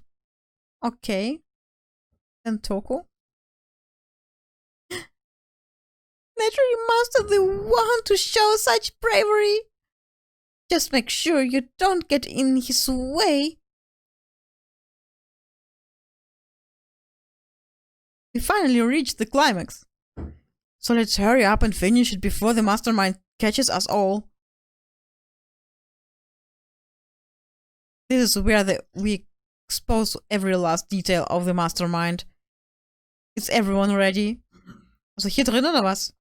Okay. Then Toko. Naturally, Master, the one to show such bravery. Just make sure you don't get in his way. We finally reached the climax. So let's hurry up and finish it before the mastermind catches us all. This is where we expose every last detail of the mastermind. Is everyone ready? Also hier drin oder was?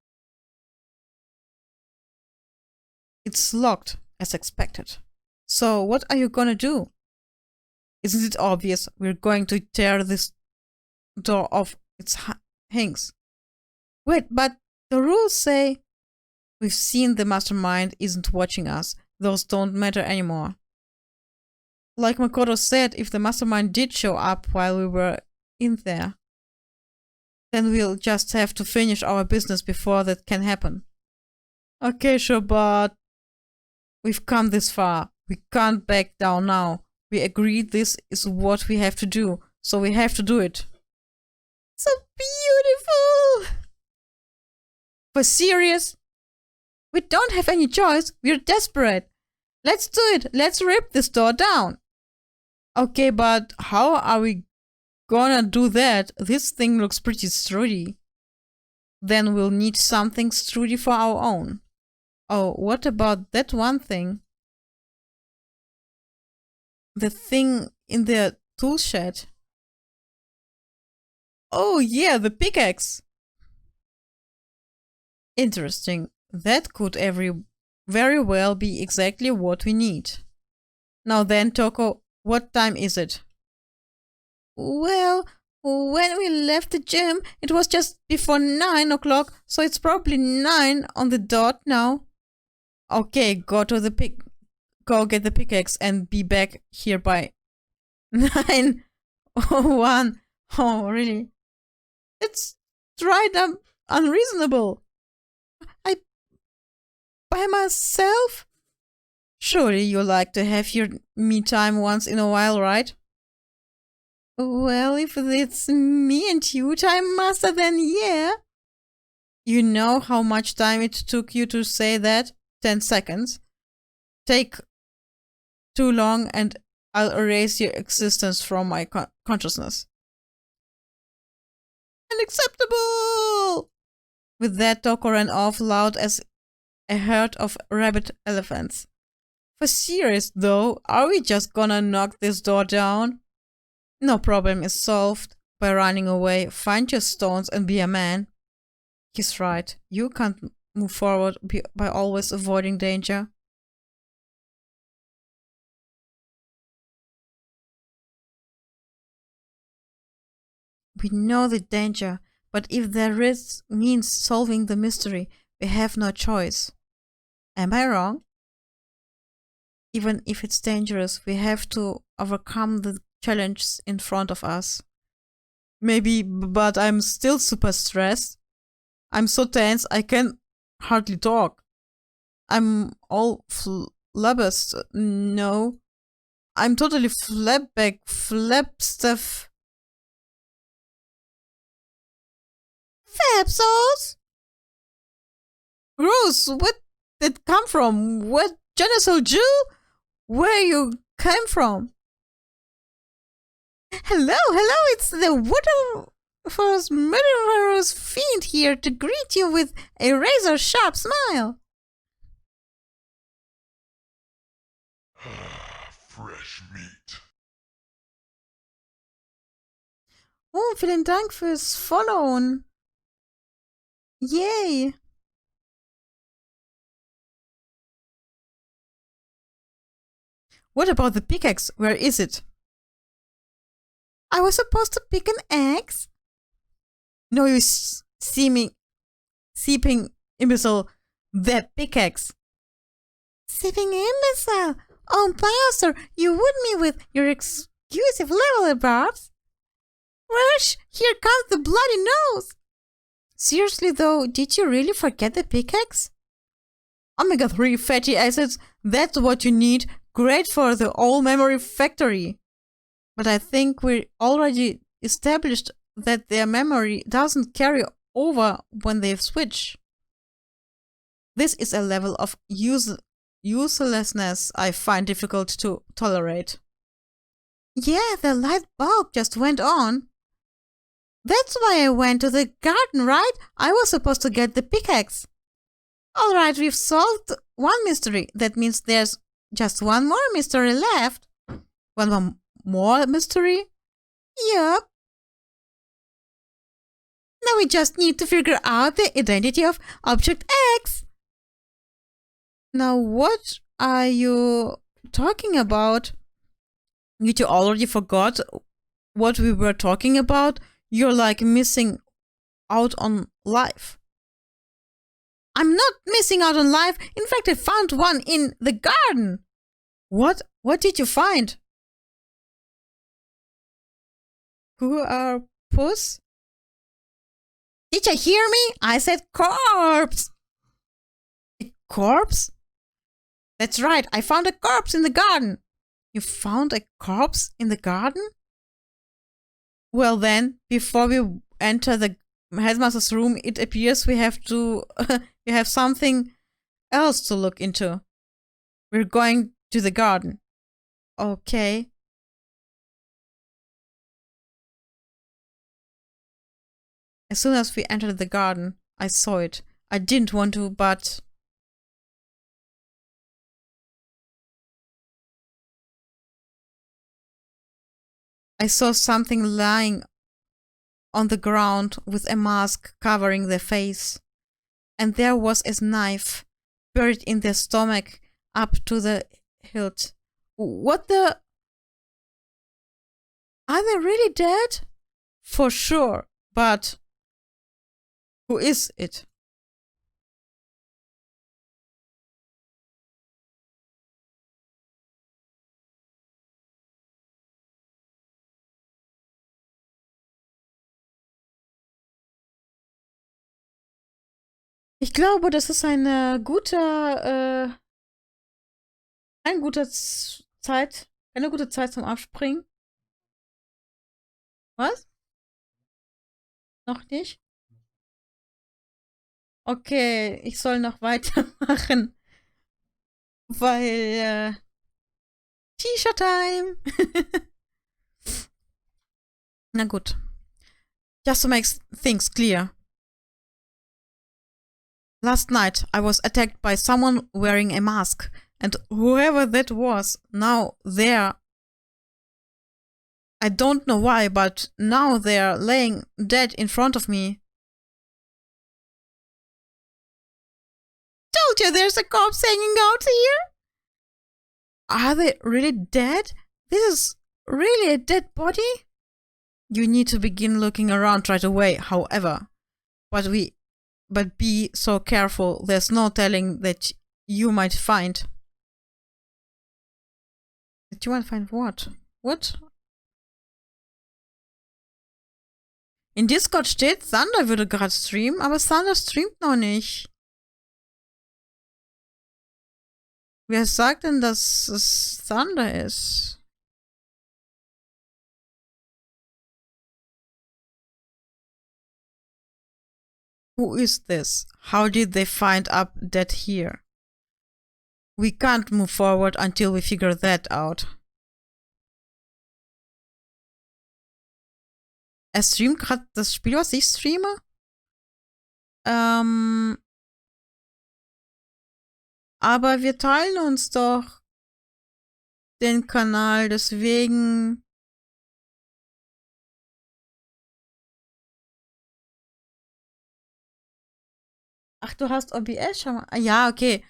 It's locked, as expected. So what are you gonna do? Isn't it obvious we're going to tear this door off its hinges? Wait, but the rules say we've seen the mastermind isn't watching us. Those don't matter anymore. Like Makoto said, if the mastermind did show up while we were in there, then we'll just have to finish our business before that can happen. Okay, sure, but we've come this far. We can't back down now. We agreed this is what we have to do, so we have to do it. So beautiful! For serious? We don't have any choice. We're desperate. Let's do it. Let's rip this door down. Okay, but how are we gonna do that? This thing looks pretty sturdy. Then we'll need something sturdy for our own. Oh, what about that one thing? The thing in the tool shed. Oh yeah, the pickaxe. Interesting. That could very well be exactly what we need. Now then, Toko, what time is it? Well, when we left the gym, it was just before 9 o'clock, so it's probably 9 on the dot now. Okay, go get the pickaxe and be back here by 9:01. Oh, really? It's right up unreasonable. By myself? Surely you like to have your me time once in a while, right? Well, if it's me and you time, Master, then yeah. You know how much time it took you to say that? 10 seconds. Take too long and I'll erase your existence from my consciousness. Unacceptable! With that, Toko ran off loud as a herd of rabid elephants. For serious though, are we just gonna knock this door down? No problem is solved by running away. Find your stones and be a man. He's right. You can't move forward by always avoiding danger. We know the danger, but if the risk means solving the mystery, we have no choice. Am I wrong? Even if it's dangerous, we have to overcome the challenges in front of us. Maybe, but I'm still super stressed. I'm so tense I can hardly talk. I'm all flabbergasted. No. I'm totally flabstuff. Fab sauce? Gross, where did it come from? What genocide Jew? Where you came from? Hello, it's the waterfall's murderous fiend here to greet you with a razor-sharp smile. Fresh meat. Oh, vielen Dank fürs Followen. Yay. What about the pickaxe? Where is it? I was supposed to pick an axe? No, you seeping imbecile. The pickaxe. Seeping imbecile. Oh, Master, you wound me with your exclusive level barbs. Rush, here comes the bloody nose. Seriously though, did you really forget the pickaxe? Omega-3 fatty acids, that's what you need. Great for the all memory factory. But I think we already established that their memory doesn't carry over when they switch. This is a level of uselessness I find difficult to tolerate. Yeah, the light bulb just went on. That's why I went to the garden, right? I was supposed to get the pickaxe. Alright, we've solved one mystery. That means there's just one more mystery left. One more mystery? Yup. Now we just need to figure out the identity of Object X. Now what are you talking about? You already forgot what we were talking about? You're like missing out on life. I'm not missing out on life. In fact, I found one in the garden. What? What did you find? Who are puss? Did you hear me? I said corpse. A corpse? That's right. I found a corpse in the garden. You found a corpse in the garden? Well then, before we enter the headmaster's room, it appears we have to we have something else to look into. We're going to the garden. Okay. As soon as we entered the garden, I saw it. I didn't want to, but I saw something lying on the ground with a mask covering their face. And there was a knife buried in their stomach up to the hilt. What the? Are they really dead? For sure, but who is it? Ich glaube, das ist eine gute Zeit zum Abspringen. Was? Noch nicht? Okay, ich soll noch weitermachen, weil T-Shirt-Time. Na gut. Just to make things clear. Last night, I was attacked by someone wearing a mask, and whoever that was, now they're... I don't know why, but now they're laying dead in front of me. Told you there's a corpse hanging out here! Are they really dead? This is really a dead body? You need to begin looking around right away, however. But be so careful, there's no telling that you might find. That you might find what? What? In Discord steht, Thunder würde gerade streamen, aber Thunder streamt noch nicht. Wer sagt denn, dass es Thunder ist? Who is this? How did they find up that here? We can't move forward until we figure that out. Er streamt gerade das Spiel, was ich streame? Aber wir teilen uns doch den Kanal, deswegen... Ach, du hast OBS schon mal... Ja, okay.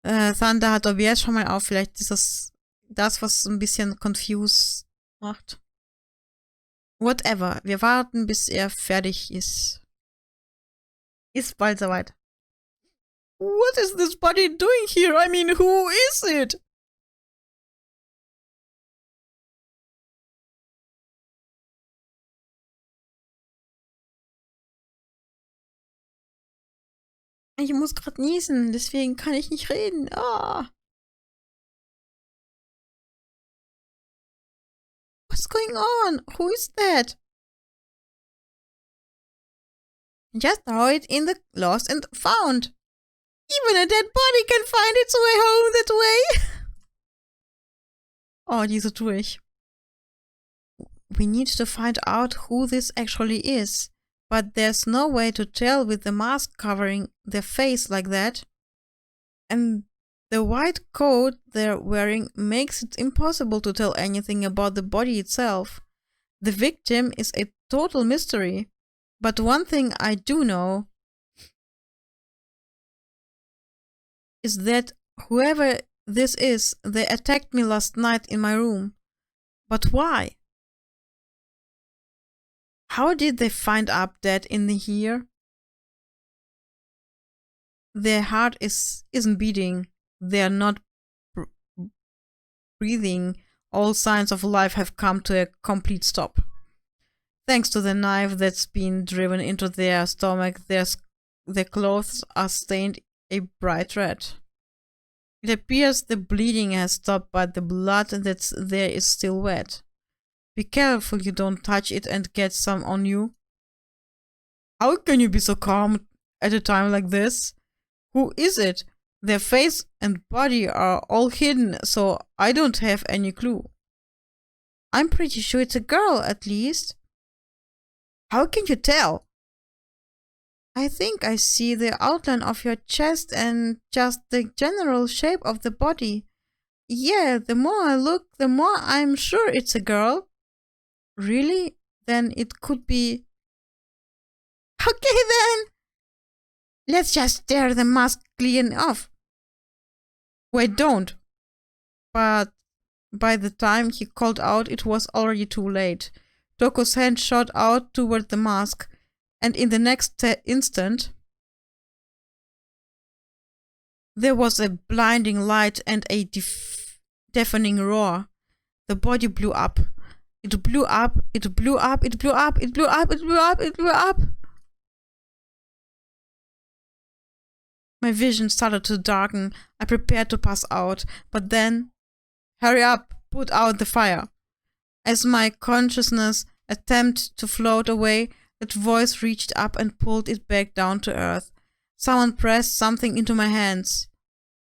Thunder hat OBS schon mal auf. Vielleicht ist das, was ein bisschen confused macht. Whatever. Wir warten, bis er fertig ist. Ist bald soweit. What is this body doing here? I mean, who is it? Ich muss gerade niesen, deswegen kann ich nicht reden. Ah. What's going on? Who is that? Just throw it in the lost and found. Even a dead body can find its way home that way. Oh, diese twich. We need to find out who this actually is. But there's no way to tell with the mask covering their face like that. And the white coat they're wearing makes it impossible to tell anything about the body itself. The victim is a total mystery. But one thing I do know is that whoever this is, they attacked me last night in my room. But why? How did they find up dead in here? Their heart isn't beating. They're not breathing. All signs of life have come to a complete stop. Thanks to the knife that's been driven into their stomach, their clothes are stained a bright red. It appears the bleeding has stopped, but the blood that's there is still wet. Be careful you don't touch it and get some on you. How can you be so calm at a time like this? Who is it? Their face and body are all hidden, so I don't have any clue. I'm pretty sure it's a girl, at least. How can you tell? I think I see the outline of your chest and just the general shape of the body. Yeah, the more I look, the more I'm sure it's a girl. Really? Then it could be... Okay then! Let's just tear the mask clean off. Wait, don't. But by the time he called out, it was already too late. Toko's hand shot out toward the mask, and in the next instant, there was a blinding light and a deafening roar. The body blew up. It blew up, it blew up, it blew up, it blew up, it blew up, it blew up. My vision started to darken. I prepared to pass out, but then, hurry up, put out the fire. As my consciousness attempted to float away, that voice reached up and pulled it back down to earth. Someone pressed something into my hands.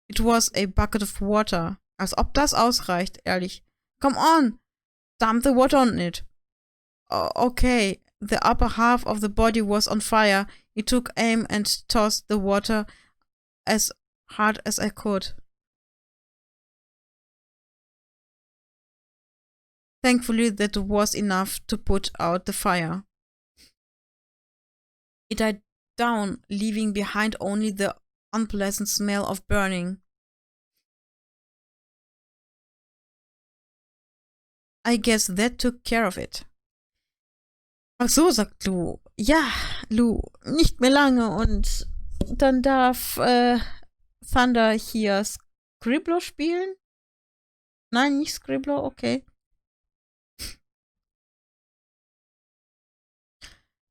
It was a bucket of water. Als ob das ausreicht, ehrlich. Come on! Dump the water on it. Okay, the upper half of the body was on fire. I took aim and tossed the water as hard as I could. Thankfully, that was enough to put out the fire. It died down, leaving behind only the unpleasant smell of burning. I guess that took care of it. Ach so, sagt Lou. Ja, Lou, nicht mehr lange und dann darf Thunder hier Scribbler spielen? Nein, nicht Scribbler, okay.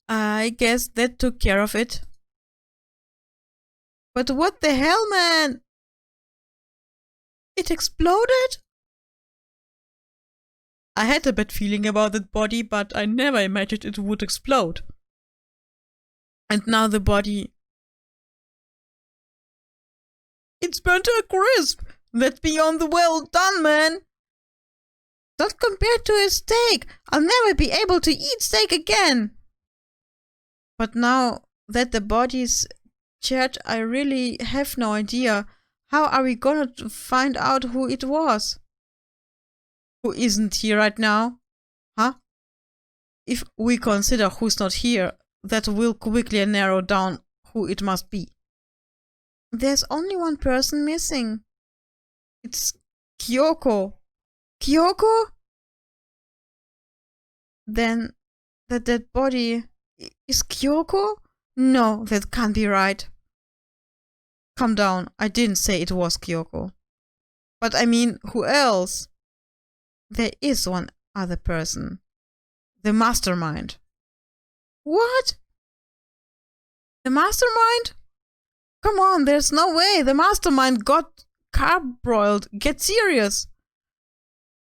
I guess that took care of it. But what the hell, man? It exploded? I had a bad feeling about that body, but I never imagined it would explode. And now the body... It's burnt to a crisp! That's beyond the well done, man! Not compared to a steak! I'll never be able to eat steak again! But now that the body's charred, I really have no idea. How are we gonna find out who it was? Who isn't here right now? Huh? If we consider who's not here, that will quickly narrow down who it must be. There's only one person missing. It's Kyoko. Kyoko? Then The dead body is Kyoko? No, that can't be right. Calm down, I didn't say it was Kyoko. But I mean, who else? There is one other person. The mastermind. What? The mastermind? Come on, there's no way. The mastermind got charbroiled. Get serious.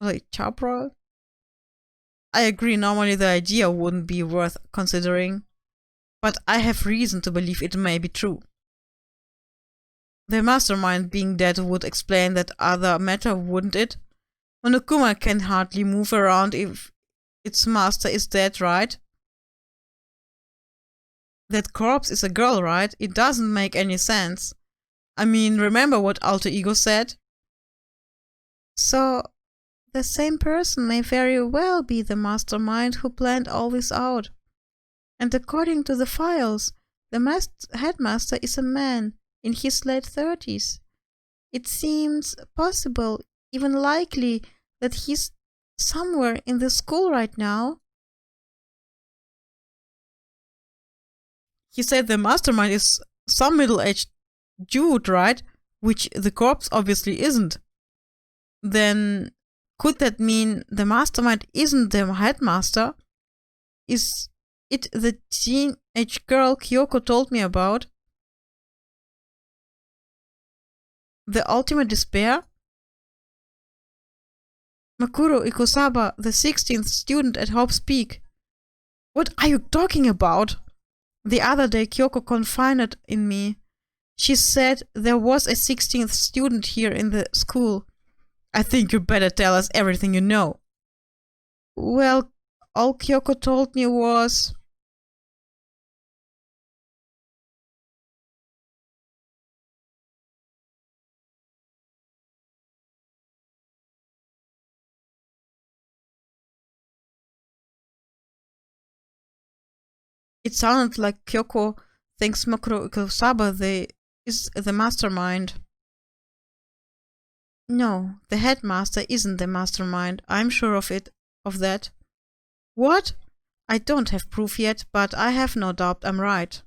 Wait, charbroiled? I agree, normally the idea wouldn't be worth considering. But I have reason to believe it may be true. The mastermind being dead would explain that other matter, wouldn't it? Monokuma can hardly move around if its master is dead, right? That corpse is a girl, right? It doesn't make any sense. I mean, remember what Alter Ego said? So, the same person may very well be the mastermind who planned all this out. And according to the files, the headmaster is a man in his late 30s. It seems possible, even likely, that he's somewhere in the school right now. He said the mastermind is some middle-aged dude, right? Which the corpse obviously isn't. Then, could that mean the mastermind isn't the headmaster? Is it the teenage girl Kyoko told me about? The ultimate despair? Makuro Ikusaba, the 16th student at Hope's Peak. What are you talking about? The other day Kyoko confided in me. She said there was a 16th student here in the school. I think you better tell us everything you know. Well, all Kyoko told me was... It sounded like Kyoko thinks Makuro Ikusaba is the mastermind. No, the headmaster isn't the mastermind. I'm sure of that. What? I don't have proof yet, but I have no doubt I'm right.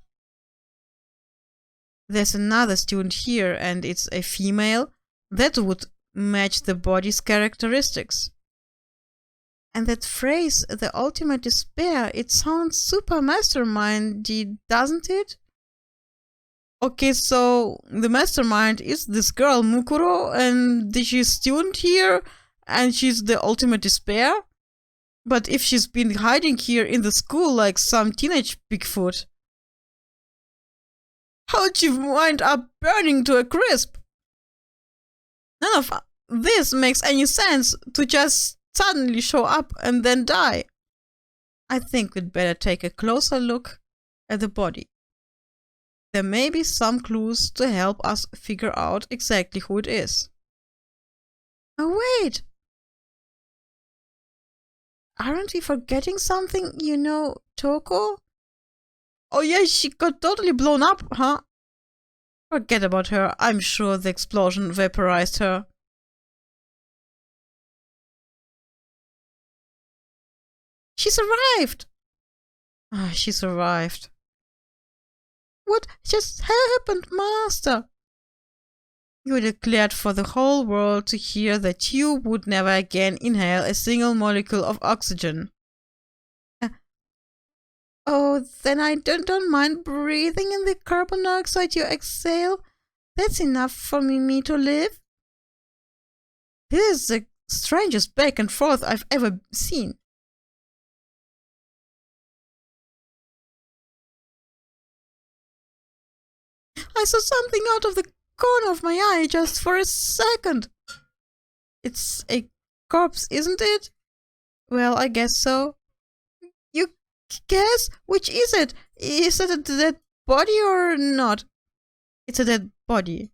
There's another student here, and it's a female. That would match the body's characteristics. And that phrase, the ultimate despair, it sounds super mastermindy, doesn't it? Okay, so the mastermind is this girl, Mukuro, and she's a student here, and she's the ultimate despair? But if she's been hiding here in the school like some teenage Bigfoot, how'd she wind up burning to a crisp? None of this makes any sense, to just suddenly show up and then die. I think we'd better take a closer look at the body. There may be some clues to help us figure out exactly who it is. Oh, wait! Aren't we forgetting something, you know, Toko? Oh yeah, she got totally blown up, huh? Forget about her. I'm sure the explosion vaporized her. She survived! Ah, she survived. What just happened, Master? You declared for the whole world to hear that you would never again inhale a single molecule of oxygen. Oh, then I don't mind breathing in the carbon dioxide you exhale. That's enough for me to live. This is the strangest back and forth I've ever seen. I saw something out of the corner of my eye just for a second. It's a corpse, isn't it? Well, I guess so. You guess? Which is it? Is it a dead body or not? It's a dead body.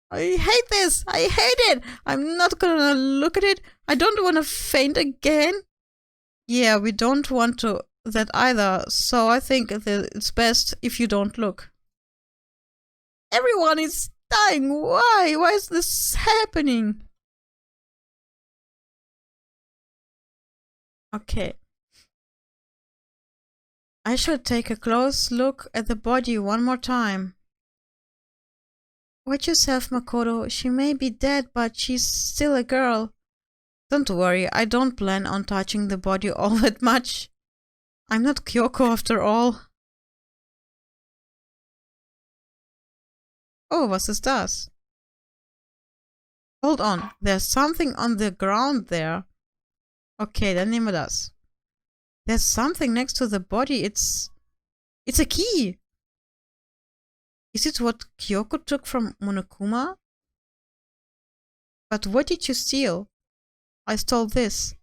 I hate this! I hate it! I'm not gonna look at it. I don't want to faint again. Yeah, we don't want to that either, so I think it's best if you don't look. Everyone is dying. Why? Why is this happening? Okay. I should take a close look at the body one more time. Watch yourself, Makoto. She may be dead, but she's still a girl. Don't worry, I don't plan on touching the body all that much. I'm not Kyoko after all. Oh, was ist das? Hold on, there's something on the ground there. Okay, dann nehmen wir das. There's something next to the body. It's a key. Is it what Kyoko took from Monokuma? But what did you steal? I stole this.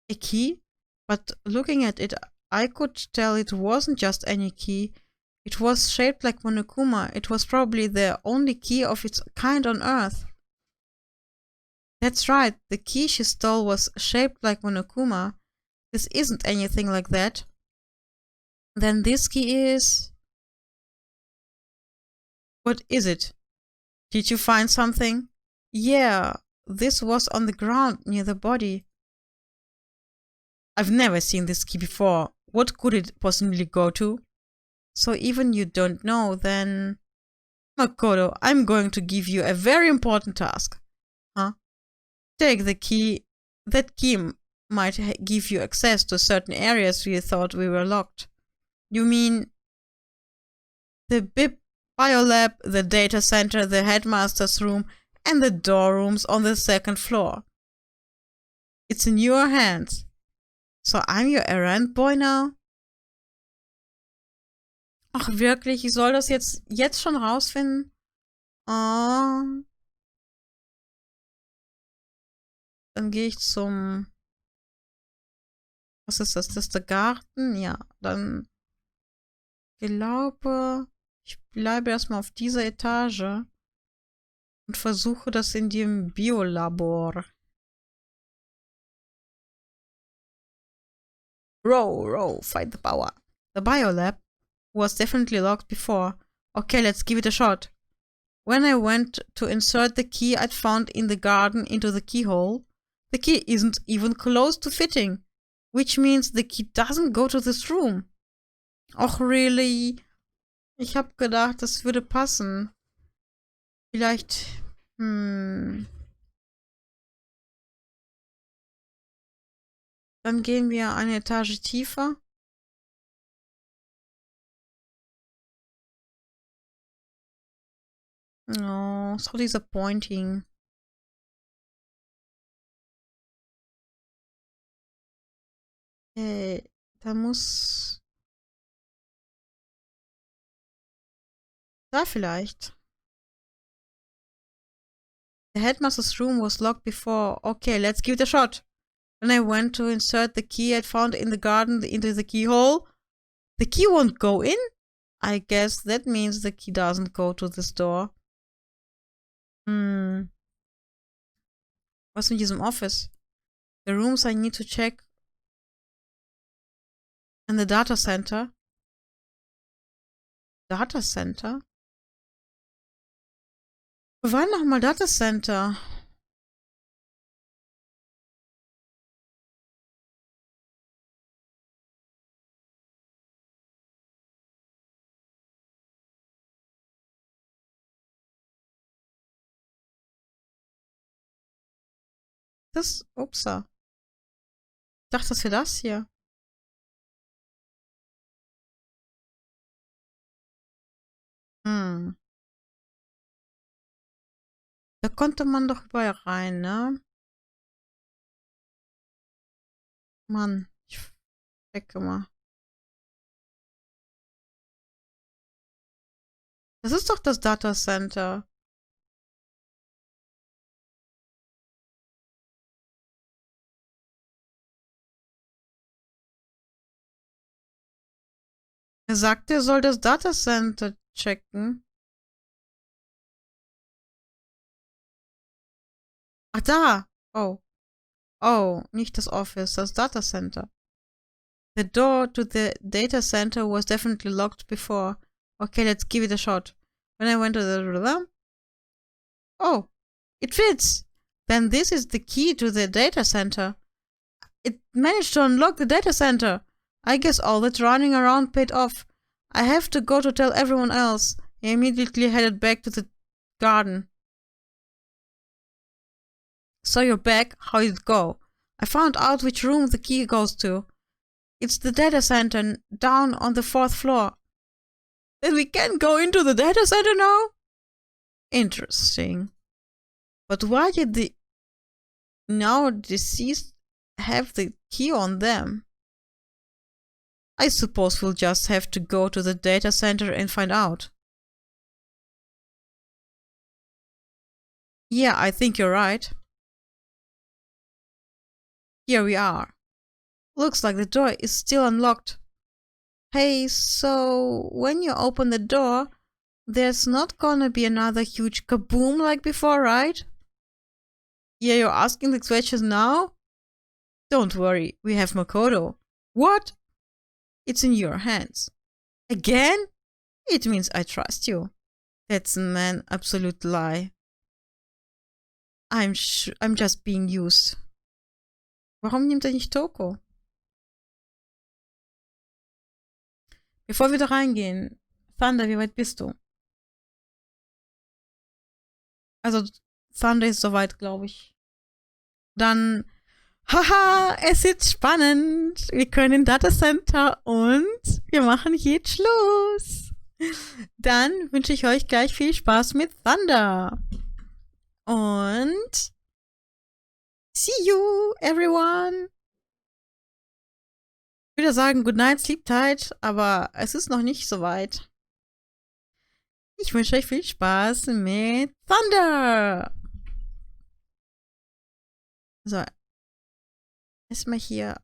A key? But looking at it, I could tell it wasn't just any key. It was shaped like Monokuma. It was probably the only key of its kind on Earth. That's right, the key she stole was shaped like Monokuma. This isn't anything like that. Then this key is... What is it? Did you find something? Yeah, this was on the ground near the body. I've never seen this key before. What could it possibly go to? So even you don't know, then... Makoto, I'm going to give you a very important task. Huh? Take the key. That key might give you access to certain areas we thought we were locked. You mean... the biolab, the data center, the headmaster's room, and the door rooms on the second floor. It's in your hands. So I'm your errand boy now? Ach wirklich, ich soll das jetzt schon rausfinden? Oh. Dann gehe ich zum... Was ist das? Das ist der Garten? Ja, dann... Ich glaube... Ich bleibe erstmal auf dieser Etage und versuche das in dem Biolabor. Row, fight the power. The biolab was definitely locked before. Okay, let's give it a shot. When I went to insert the key I'd found in the garden into the keyhole, the key isn't even close to fitting, which means the key doesn't go to this room. Och, really? Ich hab gedacht, das würde passen. Vielleicht, Dann gehen wir eine Etage tiefer. Oh, so disappointing. Da muss... Da vielleicht. The headmaster's room was locked before. Okay, let's give it a shot. When I went to insert the key I'd found in the garden into the keyhole, the key won't go in? I guess that means the key doesn't go to this door. Was in diesem Office? The rooms I need to check. And the data center. Data center? Wo war nochmal Data Center? Upsa. Ich dachte, das wäre das hier. Da konnte man doch überall rein, ne? Mann, ich checke mal. Das ist doch das Data Center. Er sagt, er soll das Data Center checken. Ach, da! Oh. Oh, nicht das Office, das Data Center. The door to the data center was definitely locked before. Okay, let's give it a shot. When I went to the... Oh, it fits! Then this is the key to the data center. It managed to unlock the data center. I guess all that running around paid off. I have to go to tell everyone else. He immediately headed back to the garden. So you're back. How did it go? I found out which room the key goes to. It's the data center down on the 4th floor. Then we can go into the data center now? Interesting. But why did the now deceased have the key on them? I suppose we'll just have to go to the data center and find out. Yeah, I think you're right. Here we are. Looks like the door is still unlocked. Hey, so when you open the door, there's not gonna be another huge kaboom like before, right? Yeah, you're asking the questions now? Don't worry, we have Makoto. What? It's in your hands. Again? It means I trust you. That's an absolute lie. I'm just being used. Warum nimmt er nicht Toko? Bevor wir da reingehen, Thunder, wie weit bist du? Also, Thunder ist soweit, glaube ich. Dann, haha, es ist spannend. Wir können in Datacenter und wir machen jetzt Schluss. Dann wünsche ich euch gleich viel Spaß mit Thunder. Und see you, everyone. Ich würde sagen, good night, sleep tight, aber es ist noch nicht so weit. Ich wünsche euch viel Spaß mit Thunder. So. Erstmal hier